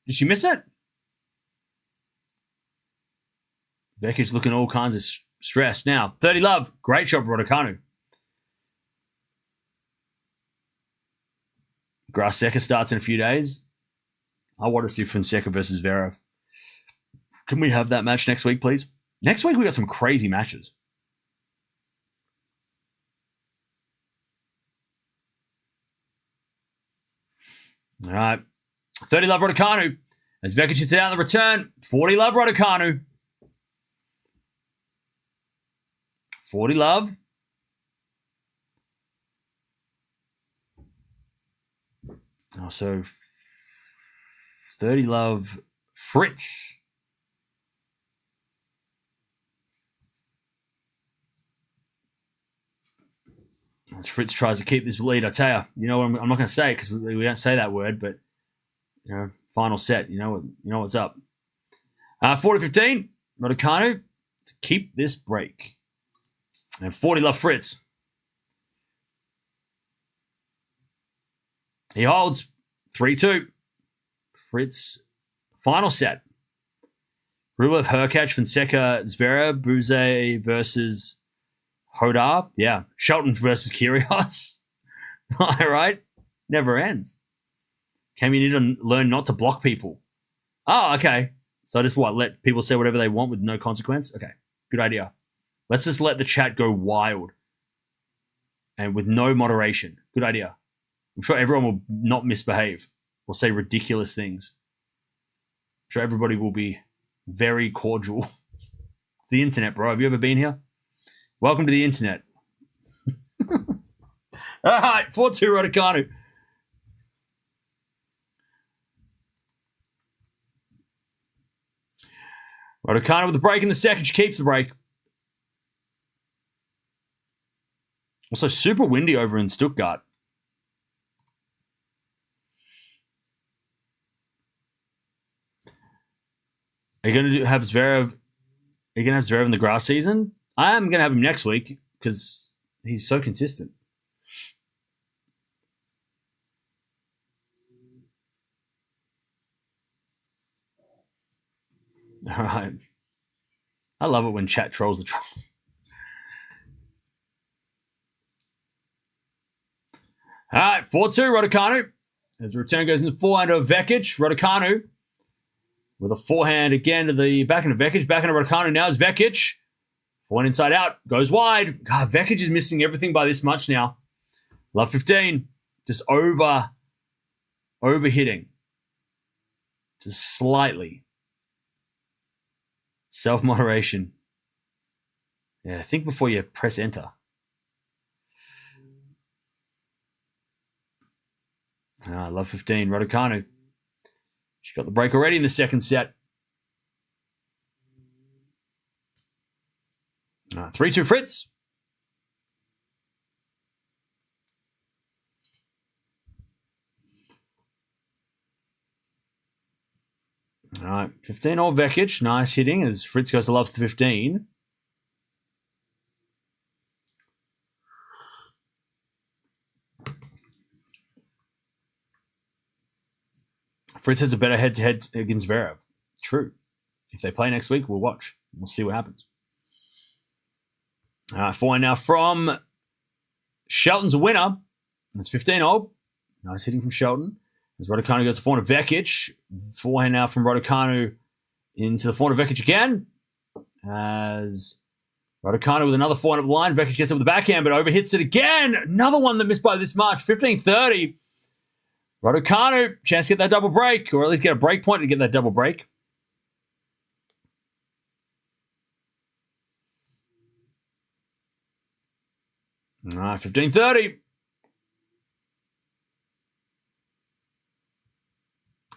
Did she miss it? Vekic looking all kinds of stressed. Now, 30 love. Great shot for Raducanu. Fonseca starts in a few days. I want to see Fonseca versus Zverev. Can we have that match next week, please? Next week, we got some crazy matches. All right. 30 love Raducanu. As Vekic hits it out in the return. 40 love Raducanu. 40 love. Also, 30 love Fritz. As Fritz tries to keep this lead, I tell you, I'm not going to say it because we don't say that word, but final set, you know what's up. 40-15, Raducanu to keep this break. And 40 love Fritz. He holds 3-2. Fritz, final set. Rublev, Hurkacz, Fonseca, Zverev, Bouze versus Hodar. Yeah. Shelton versus Kyrgios. All right. Never ends. Cam, you need to learn not to block people. Oh, okay. So I just let people say whatever they want with no consequence? Okay. Good idea. Let's just let the chat go wild and with no moderation. Good idea. I'm sure everyone will not misbehave or say ridiculous things. I'm sure everybody will be very cordial. It's the internet, bro. Have you ever been here? Welcome to the internet. All right, 4-2 Raducanu. Raducanu with the break in the second. She keeps the break. Also, super windy over in Stuttgart. Are you going to have Zverev? Are you going to have Zverev in the grass season? I am going to have him next week because he's so consistent. All right. I love it when chat trolls the trolls. All right, 4-2 Raducanu. As the return goes in the forehand of Vekic. Raducanu with a forehand again to the backhand of Vekic. Backhand of Raducanu. Now is Vekic. Forehand inside out. Goes wide. God, Vekic is missing everything by this much now. Love 15. Just overhitting. Just slightly. Self-moderation. Yeah, think before you press enter. Love 15. Raducanu. She's got the break already in the second set. 3-2 Fritz. All right, 15 all Vekic. Nice hitting as Fritz goes to love 15. Fritz has a better head-to-head against Zverev. True. If they play next week, we'll watch. We'll see what happens. All right, forehand now from Shelton's a winner. That's 15-0. Nice hitting from Shelton. As Raducanu goes to forehand of Vekic. Forehand now from Raducanu into the forehand of Vekic again. As Raducanu with another forehand up the line. Vekic gets it with the backhand, but overhits it again. Another one that missed by this much. 15-30. Raducanu, chance to get that double break, or at least get a break point to get that double break. All right, 15-30.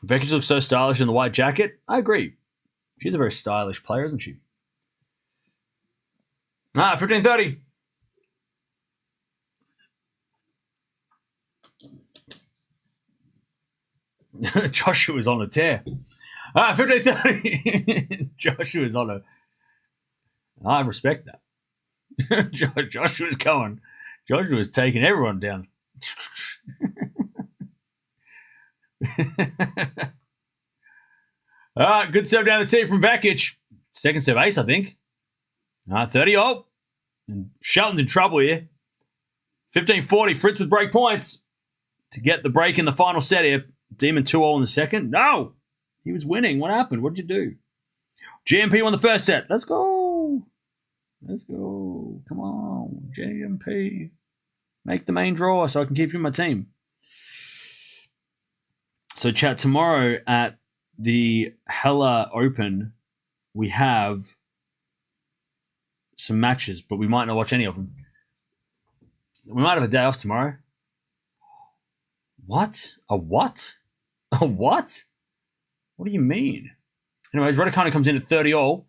Vekic looks so stylish in the white jacket. I agree. She's a very stylish player, isn't she? All right, 15-30. Joshua's on a tear. All right, 15-30. Joshua's on a... I respect that. Joshua's going. Joshua's taking everyone down. All right, good serve down the tee from Vekic. Second serve ace, I think. All right, 30-0. And Shelton's in trouble here. 15-40. Fritz with break points to get the break in the final set here. Demon 2-0 in the second. No! He was winning. What happened? What did you do? GMP won the first set. Let's go. Let's go. Come on. GMP. Make the main draw so I can keep you in my team. So, chat, tomorrow at the Hella Open, we have some matches, but we might not watch any of them. We might have a day off tomorrow. What? A what? A what? What do you mean? Anyways, Raducanu comes in at 30-0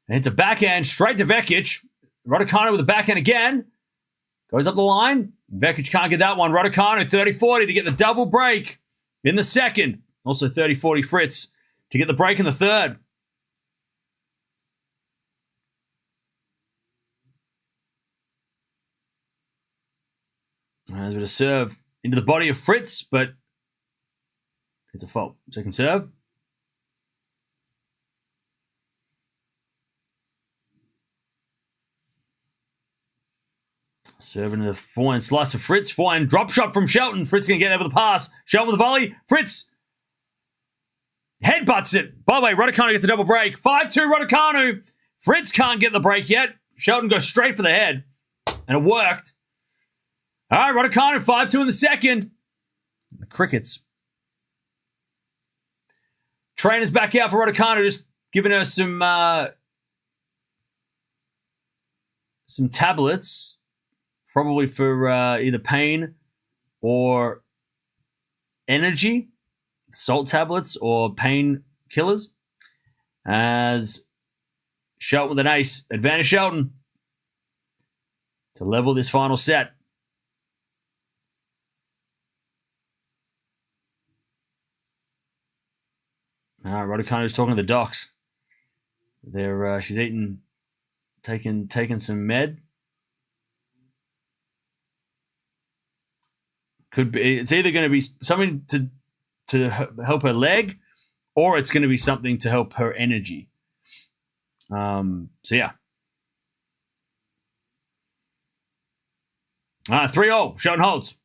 and hits a backhand straight to Vekic. Raducanu with a backhand again. Goes up the line. Vekic can't get that one. Raducanu 30-40 to get the double break in the second. Also 30-40 Fritz to get the break in the third. There's a bit of serve into the body of Fritz, but it's a fault. Second serve. Serving to the forehand slice of Fritz. Forehand drop shot from Shelton. Fritz going to get there with the pass. Shelton with the volley. Fritz headbutts it. By the way, Raducanu gets the double break. 5-2 Raducanu. Fritz can't get the break yet. Shelton goes straight for the head. And it worked. All right, Raducanu 5-2 in the second. The crickets. Trainer's back out for Raducanu, just giving her some tablets, probably for either pain or energy, salt tablets or pain killers. As Shelton with an ace, advantage Shelton to level this final set. Raducanu's talking to the docs. She's taking some med. Could be. It's either going to be something to help her leg, or it's going to be something to help her energy. So yeah. 3-0. Shelton holds.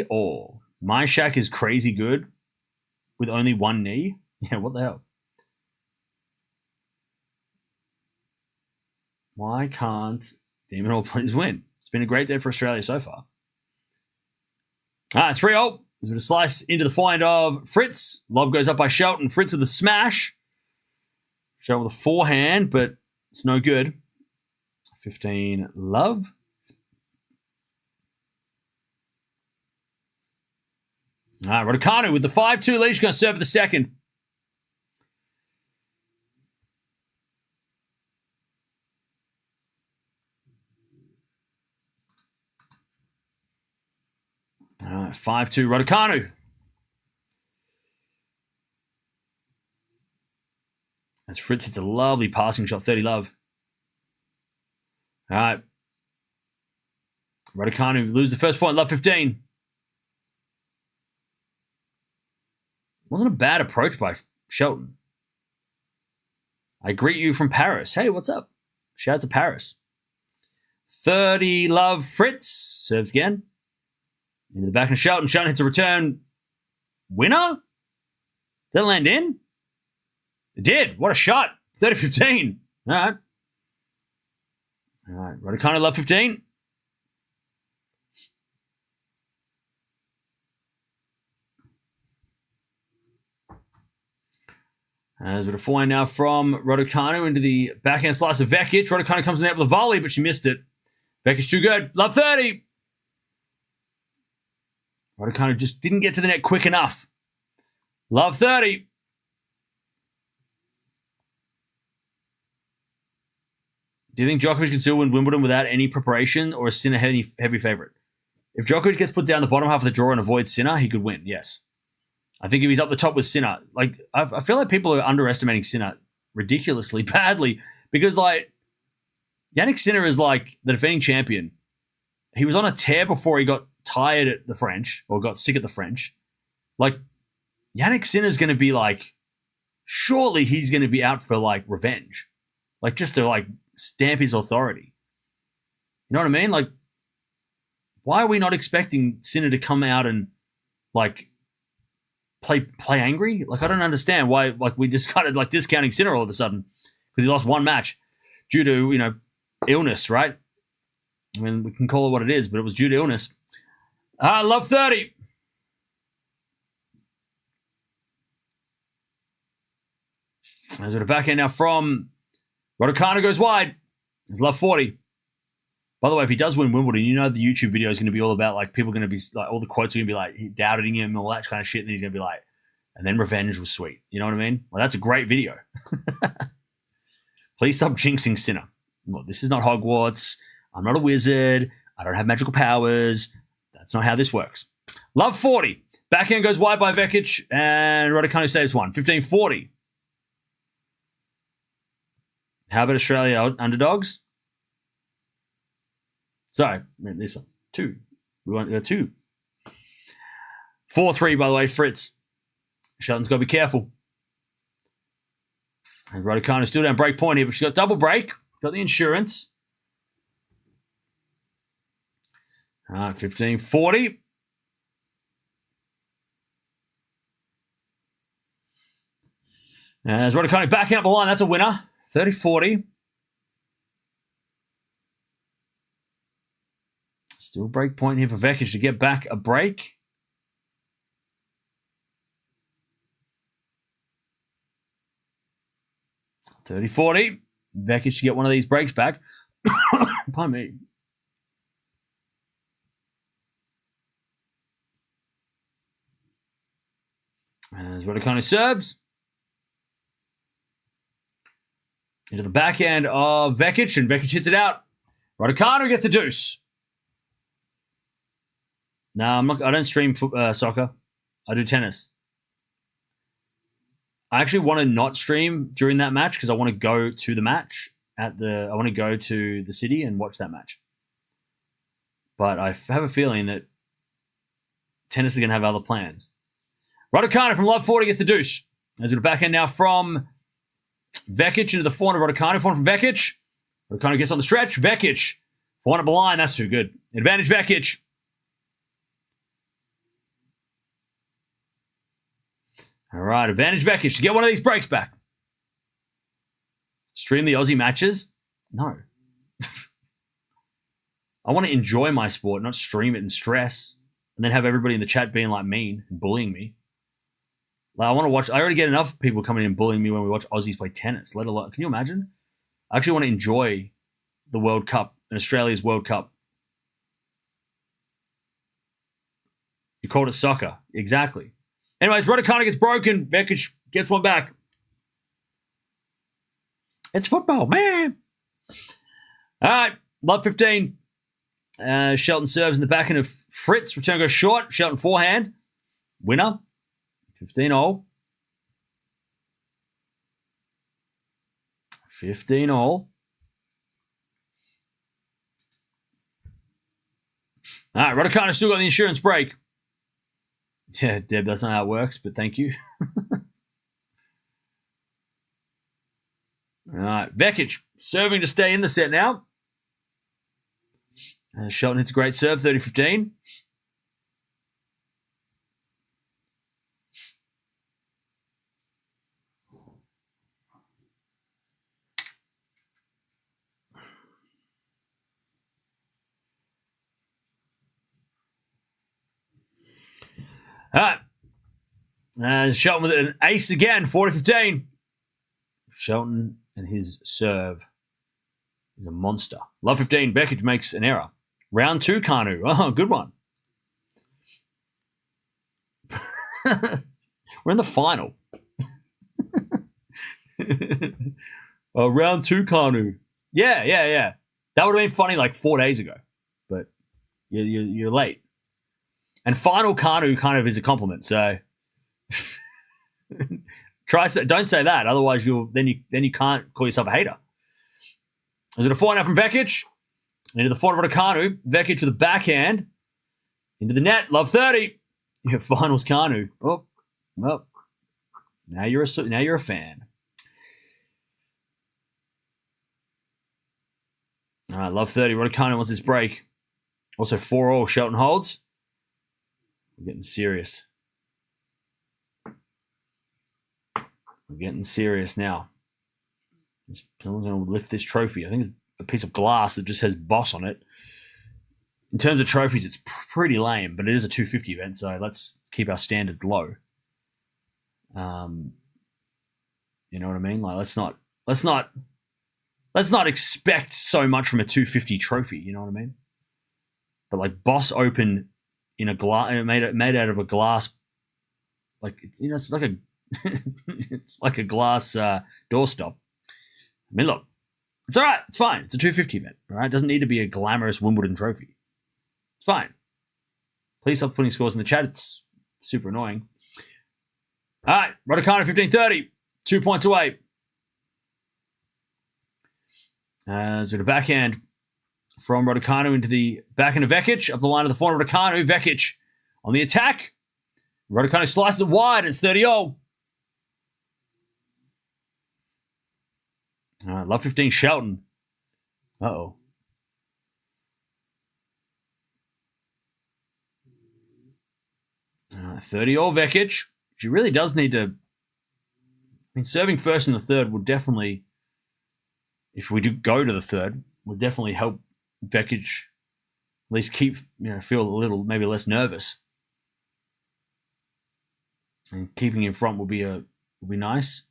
All. My Shaq is crazy good with only one knee. Yeah, what the hell? Why can't Demon All please win? It's been a great day for Australia so far. 3-0. There's a slice into the forehand of Fritz. Lob goes up by Shelton. Fritz with a smash. Shelton with a forehand, but it's no good. 15 love. Raducanu with the 5-2 lead. She's going to serve for the second. All right, 5-2 Raducanu. As Fritz hits a lovely passing shot, 30 love. All right. Raducanu lose the first point, love 15. Wasn't a bad approach by Shelton. I greet you from Paris. Hey, what's up? Shout out to Paris. 30 love Fritz. Serves again. Into the back of Shelton. Shelton hits a return. Winner? Did that land in? It did. What a shot. 30-15. All right. All right. Raducanu love 15. There's a bit of forehand now from Raducanu into the backhand slice of Vekic. Raducanu comes in there with a volley, but she missed it. Vekic too good. Love 30. Raducanu just didn't get to the net quick enough. Love 30. Do you think Djokovic can still win Wimbledon without any preparation, or is Sinner heavy favorite? If Djokovic gets put down the bottom half of the draw and avoids Sinner, he could win, yes. I think if he's up the top with Sinner, like I feel like people are underestimating Sinner ridiculously badly because like Jannik Sinner is like the defending champion. He was on a tear before he got tired at the French or got sick at the French. Like Jannik Sinner's going to be like, surely he's going to be out for like revenge, like just to like stamp his authority. You know what I mean? Like, why are we not expecting Sinner to come out and like play angry? Like, I don't understand why. Like, we just kind of like discounting Sinner all of a sudden because he lost one match due to illness, right? I mean, we can call it what it is, but it was due to illness. I love 30. There's a backhand now from Raducanu goes wide. There's love 40. By the way, if he does win Wimbledon, you know the YouTube video is going to be all about like people are going to be like all the quotes are going to be like he doubting him and all that kind of shit, and he's going to be like, and then revenge was sweet. You know what I mean? Well, that's a great video. Please stop jinxing Sinner. Look, this is not Hogwarts. I'm not a wizard. I don't have magical powers. That's not how this works. Love 40. Backhand goes wide by Vekic, and Raducanu saves one. 15-40. How about Australia underdogs? Sorry, this one. 2. We got 2. 4-3, by the way, Fritz. Shelton's got to be careful. And Raducanu still down break point here, but she's got double break. Got the insurance. All right, 15-40. As Raducanu backing up the line, that's a winner. 30-40. Still break point here for Vekic to get back a break. $30-40. Vekic to get one of these breaks back. Pardon me. As Raducanu serves. Into the backhand of Vekic, and Vekic hits it out. Raducanu gets the deuce. No, I don't stream soccer. I do tennis. I actually want to not stream during that match because I want to go to the match I want to go to the city and watch that match. But I have a feeling that tennis is going to have other plans. Raducanu from love 40 gets the deuce. There's a backhand now from Vekic into the forehand of Raducanu. Forehand from Vekic. Raducanu gets on the stretch. Vekic. Forehand up the line. That's too good. Advantage Vekic. All right. Advantage Vekic to get one of these breaks back. Stream the Aussie matches? No. I want to enjoy my sport, not stream it and stress, and then have everybody in the chat being like mean and bullying me. Like, I want to watch. I already get enough people coming in and bullying me when we watch Aussies play tennis. Let alone, can you imagine? I actually want to enjoy the World Cup and Australia's World Cup. You called it soccer, exactly. Anyways, Raducanu gets broken. Vekic gets one back. It's football, man. All right, love 15. Shelton serves in the backhand of Fritz. Return goes short. Shelton forehand. Winner. 15-all. 15-all. All right, Raducanu still got the insurance break. Yeah, Deb, that's not how it works, but thank you. All right, Vekic serving to stay in the set now. Shelton hits a great serve, 30-15. All right. Shelton with an ace again, 40-15. Shelton and his serve is a monster. Love 15. Beckett makes an error. Round 2, Kanu. Oh, good one. We're in the final. Oh, round 2, Kanu. Yeah. That would have been funny like 4 days ago, but you're late. And final Kanu kind of is a compliment, so don't say that, otherwise then you can't call yourself a hater. Is it a forehand from Vekic? Into the forehand of Raducanu. Vekic with a backhand into the net. Love 30. Yeah, finals Kanu. Oh, now you're a fan. All right, love 30. Raducanu wants this break. Also 4-all. Shelton holds. We're getting serious. We're getting serious now. Someone's going to lift this trophy. I think it's a piece of glass that just says boss on it. In terms of trophies, it's pretty lame, but it is a 250 event, so let's keep our standards low. You know what I mean? Like, let's not expect so much from a 250 trophy. You know what I mean? But like Boss Open in a glass, made out of a glass, like it's like a it's like a glass doorstop. I mean, look, it's all right. It's fine. It's a 250 event. All right, it doesn't need to be a glamorous Wimbledon trophy. It's fine. Please stop putting scores in the chat. It's super annoying. All right, Raducanu 15-30, 2 points away. So the backhand from Raducanu into the backhand of Vekic, up the line of the forehand of Raducanu. Vekic on the attack. Raducanu slices it wide, and it's 30-all. All right, love 15, Shelton. Uh-oh. 30-all Vekic. She really does need to... I mean, serving first in the third would definitely, if we do go to the third, would definitely help Vekic at least feel a little, maybe less nervous. And keeping in front will be nice.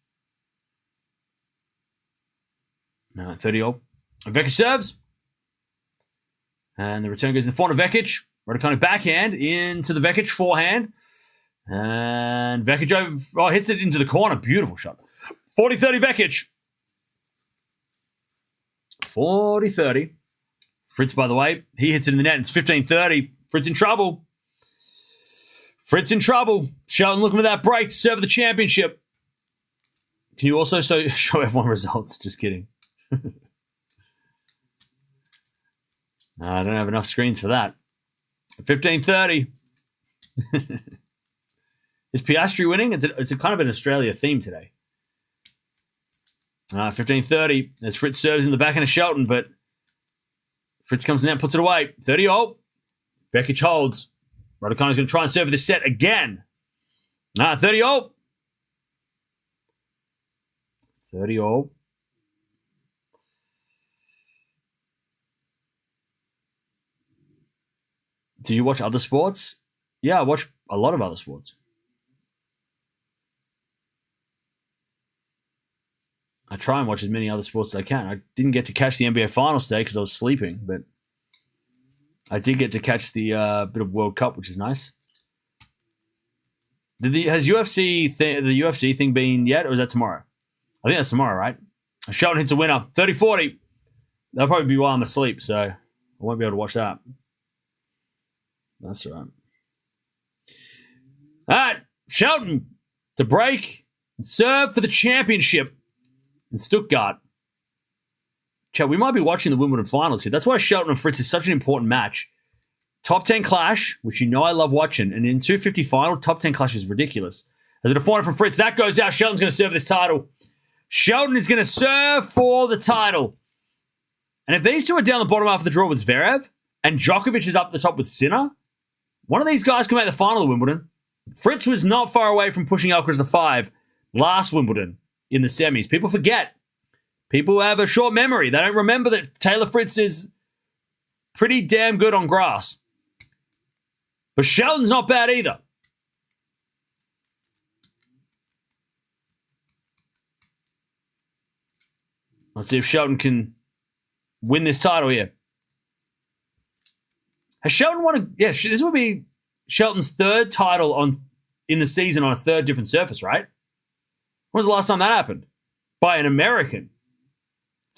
30-all. Vekic serves. And the return goes in the forehand of Vekic. Raducanu backhand into the Vekic forehand. And Vekic hits it into the corner. Beautiful shot. 40-30 Vekic. 40-30. Fritz, by the way, he hits it in the net. It's 15-30. Fritz in trouble. Shelton looking for that break to serve the championship. Can you also show everyone results? Just kidding. No, I don't have enough screens for that. 15-30. Is Piastri winning? It's a kind of an Australia theme today. 15-30. As Fritz serves in the backhand of Shelton, but Fritz comes in there and puts it away. 30-all. Vekic holds. Raducanu's going to try and serve this set again. 30-all. 30-all. Do you watch other sports? Yeah, I watch a lot of other sports. I try and watch as many other sports as I can. I didn't get to catch the NBA Finals today because I was sleeping, but I did get to catch the bit of World Cup, which is nice. Has the UFC thing been yet, or is that tomorrow? I think that's tomorrow, right? Shelton hits a winner, 30-40. That'll probably be while I'm asleep, so I won't be able to watch that. That's all right. All right, Shelton to break and serve for the championship in Stuttgart. Chat, we might be watching the Wimbledon finals here. That's why Shelton and Fritz is such an important match. Top 10 clash, which you know I love watching, and in 250 final, top 10 clash is ridiculous. There's a forehand from Fritz. That goes out. Shelton's going to serve this title. Shelton is going to serve for the title. And if these two are down the bottom half of the draw with Zverev, and Djokovic is up the top with Sinner, one of these guys can make the final of Wimbledon. Fritz was not far away from pushing Alcaraz to 5 last Wimbledon in the semis. People forget. People have a short memory. They don't remember that Taylor Fritz is pretty damn good on grass. But Shelton's not bad either. Let's see if Shelton can win this title here. Has Shelton won yeah, this would be Shelton's third title in the season on a third different surface, right? When was the last time that happened? By an American.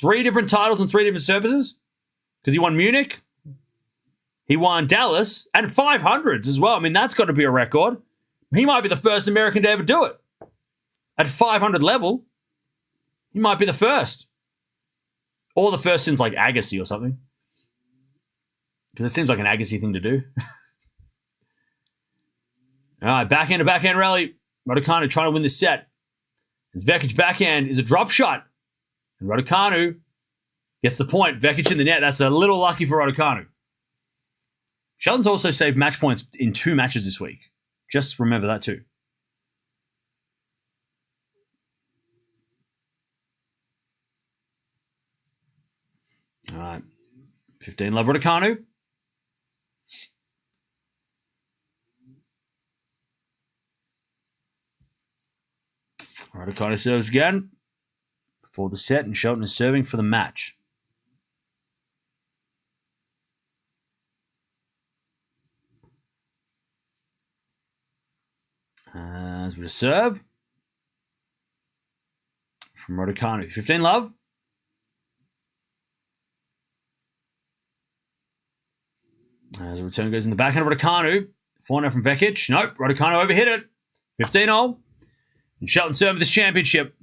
3 different titles on 3 different surfaces? Because he won Munich, he won Dallas, and 500s as well. I mean, that's got to be a record. He might be the first American to ever do it. At 500 level, he might be the first. Or the first since like Agassi or something. Because it seems like an Agassi thing to do. All right, backhand to backhand rally. Raducanu trying to win this set. His Vekic backhand is a drop shot. And Raducanu gets the point. Vekic in the net. That's a little lucky for Raducanu. Shelton's also saved match points in 2 matches this week. Just remember that too. All right. 15 love Raducanu. Raducanu serves again before the set, and Shelton is serving for the match. As we to serve from Raducanu. 15 love. As a return goes in the backhand of Raducanu. 4-0 from Vekic. Nope, Raducanu overhit it. 15-0. And Shelton serving this championship.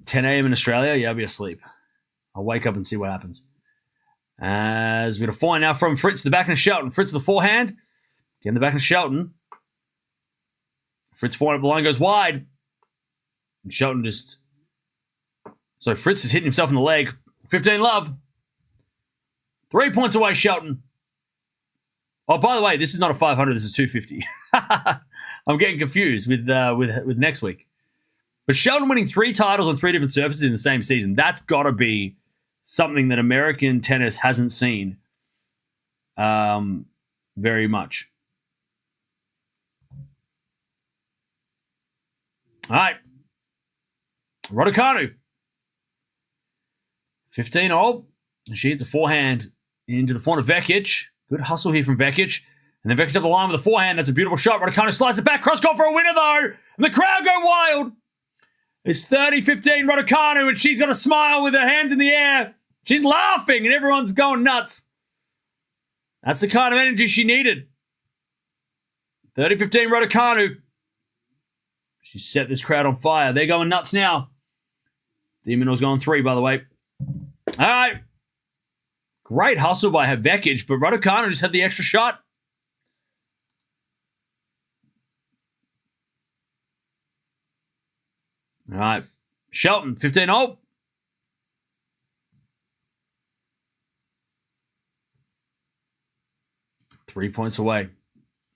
10 a.m. in Australia. Yeah, I'll be asleep. I'll wake up and see what happens. As we got a forehand now from Fritz, the backhand of Shelton. Fritz with the forehand. Again, the backhand of Shelton. Fritz forehand up the line goes wide. And Shelton just... So Fritz is hitting himself in the leg. 15 love. 3 points away, Shelton. Oh, by the way, this is not a 500. This is 250. I'm getting confused with next week. But Shelton winning 3 titles on 3 different surfaces in the same season. That's got to be something that American tennis hasn't seen very much. All right. Raducanu. 15-0. She hits a forehand into the forehand of Vekic. Good hustle here from Vekic. And then Vekic up the line with a forehand. That's a beautiful shot. Raducanu slides it back. Cross court for a winner, though. And the crowd go wild. It's 30-15 Raducanu, and she's got a smile with her hands in the air. She's laughing, and everyone's going nuts. That's the kind of energy she needed. 30-15 Raducanu. She set this crowd on fire. They're going nuts now. Demonor's going 3, by the way. All right. Great hustle by Vekic, but Raducanu just had the extra shot. All right. Shelton, 15-0. Three points away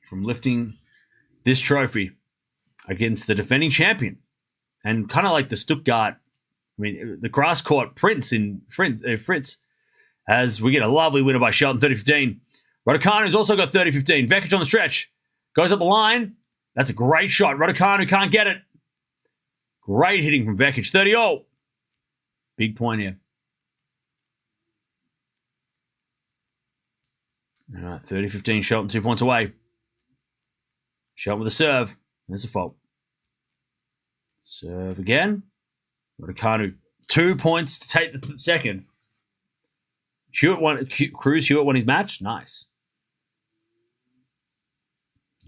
from lifting this trophy against the defending champion. And kind of like the Stuttgart, the grass court Fritz, as we get a lovely winner by Shelton, 30-15. Raducanu's also got 30-15. Vekic on the stretch. Goes up the line. That's a great shot. Raducanu can't get it. Great hitting from Vekic. 30-0. Big point here. All right, 30-15. Shelton 2 points away. Shelton with a serve. There's a fault. Serve again. Raducanu. 2 points to take the second. Cruz Hewitt won his match. Nice.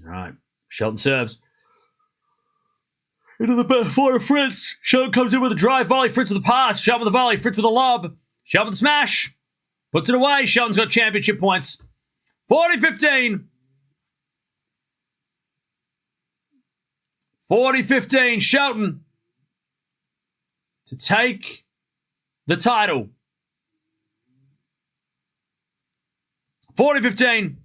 All right. Shelton serves. Into the back for Fritz. Shelton comes in with a drive volley. Fritz with a pass. Shelton with a volley. Fritz with a lob. Shelton with a smash. Puts it away. Shelton's got championship points. 40-15. 40-15. Shelton to take the title. 40-15.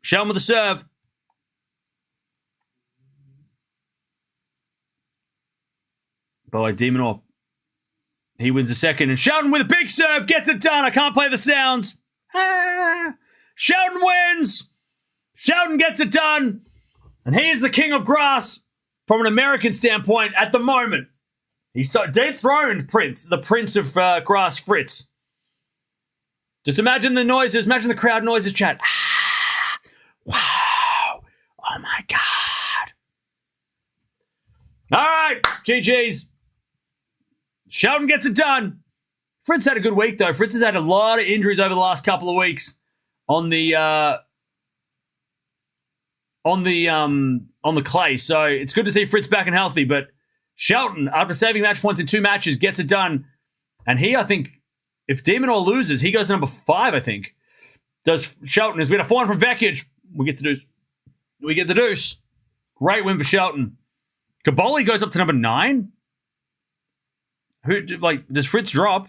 Shelton with the serve. By Demonor. He wins the second. And Shelton with a big serve gets it done. I can't play the sounds. Shelton wins. Shelton gets it done. And he is the king of grass from an American standpoint at the moment. He's so dethroned the prince of grass, Fritz. Just imagine the noises, imagine the crowd noises, chat. Ah, wow, oh my God. All right, GG's. Shelton gets it done. Fritz had a good week, though. Fritz has had a lot of injuries over the last couple of weeks on the clay. So it's good to see Fritz back and healthy. But Shelton, after saving match points in 2 matches, gets it done. And he, I think, if Demonor loses, he goes to number 5, I think. Does Shelton. Has been a 4-1 from Vekic. We get the deuce. Great win for Shelton. Kaboli goes up to number 9. Does Fritz drop?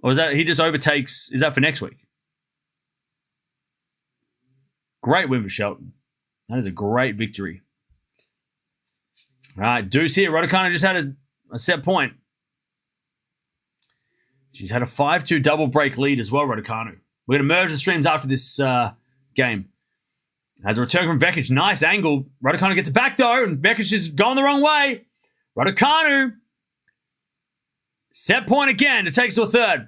Or is that he just overtakes? Is that for next week? Great win for Shelton. That is a great victory. All right, deuce here. Raducanu just had a set point. She's had a 5-2 double break lead as well, Raducanu. We're going to merge the streams after this game. As a return from Vekic, nice angle. Raducanu gets it back, though, and Vekic is going the wrong way. Raducanu. Set point again to take us to a third.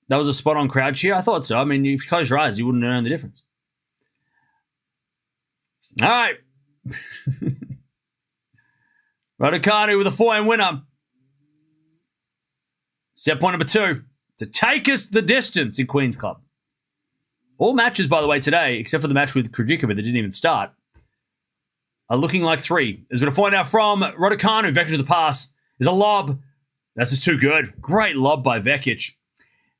That was a spot-on crowd cheer? I thought so. I mean, if you close your eyes, you wouldn't know the difference. All right. Raducanu with a 4-game winner. Set point number 2. To take us the distance in Queen's Club. All matches, by the way, today, except for the match with Krejcikovic that didn't even start, are looking like 3. There's been a point out from Raducanu. Vekic to the pass. There's a lob. That's just too good. Great lob by Vekic.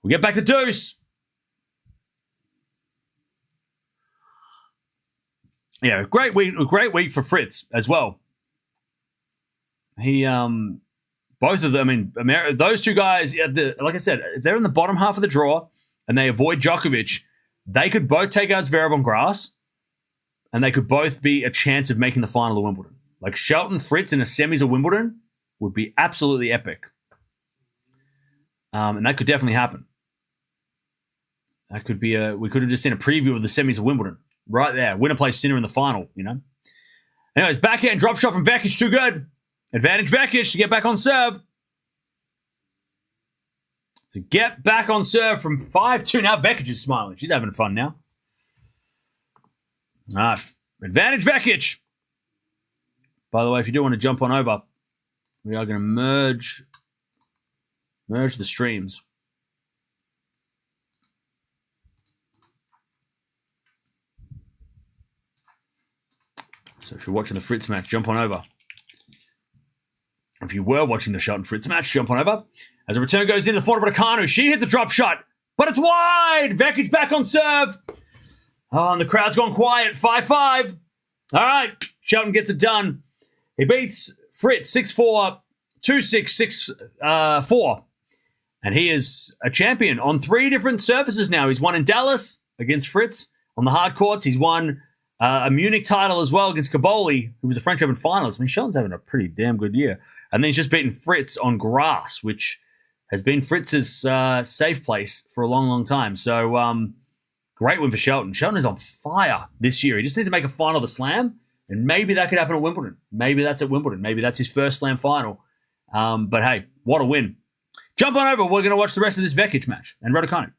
We get back to deuce. Yeah, a great week for Fritz as well. He, both of them, I mean, those two guys, like I said, if they're in the bottom half of the draw and they avoid Djokovic, they could both take out Zverev on grass and they could both be a chance of making the final of Wimbledon. Like Shelton, Fritz in a semis of Wimbledon would be absolutely epic. And that could definitely happen. That could be we could have just seen a preview of the semis of Wimbledon. Right there. Winner plays Sinner in the final, you know. Anyways, backhand drop shot from Vekic, too good. Advantage Vekic to get back on serve. To get back on serve from 5-2. Now Vekic is smiling. She's having fun now. Advantage Vekic. By the way, if you do want to jump on over, we are going to merge the streams. So if you're watching the Fritz match, jump on over. If you were watching the Shelton Fritz match, jump on over. As a return goes in the forward of Raducanu, she hits the drop shot, but it's wide. Vekic back on serve. Oh, and the crowd's gone quiet. 5-5. All right, Shelton gets it done. He beats Fritz 6-4, 2-6, 6-4. And he is a champion on 3 different surfaces now. He's won in Dallas against Fritz on the hard courts. He's won a Munich title as well against Kaboli, who was a French Open finalist. I mean, Shelton's having a pretty damn good year. And then he's just beaten Fritz on grass, which has been Fritz's safe place for a long, long time. So, great win for Shelton. Shelton is on fire this year. He just needs to make a final of the Slam, and maybe that could happen at Wimbledon. Maybe that's at Wimbledon. Maybe that's his first Slam final. But hey, what a win. Jump on over. We're going to watch the rest of this Vekic match and Raducanu.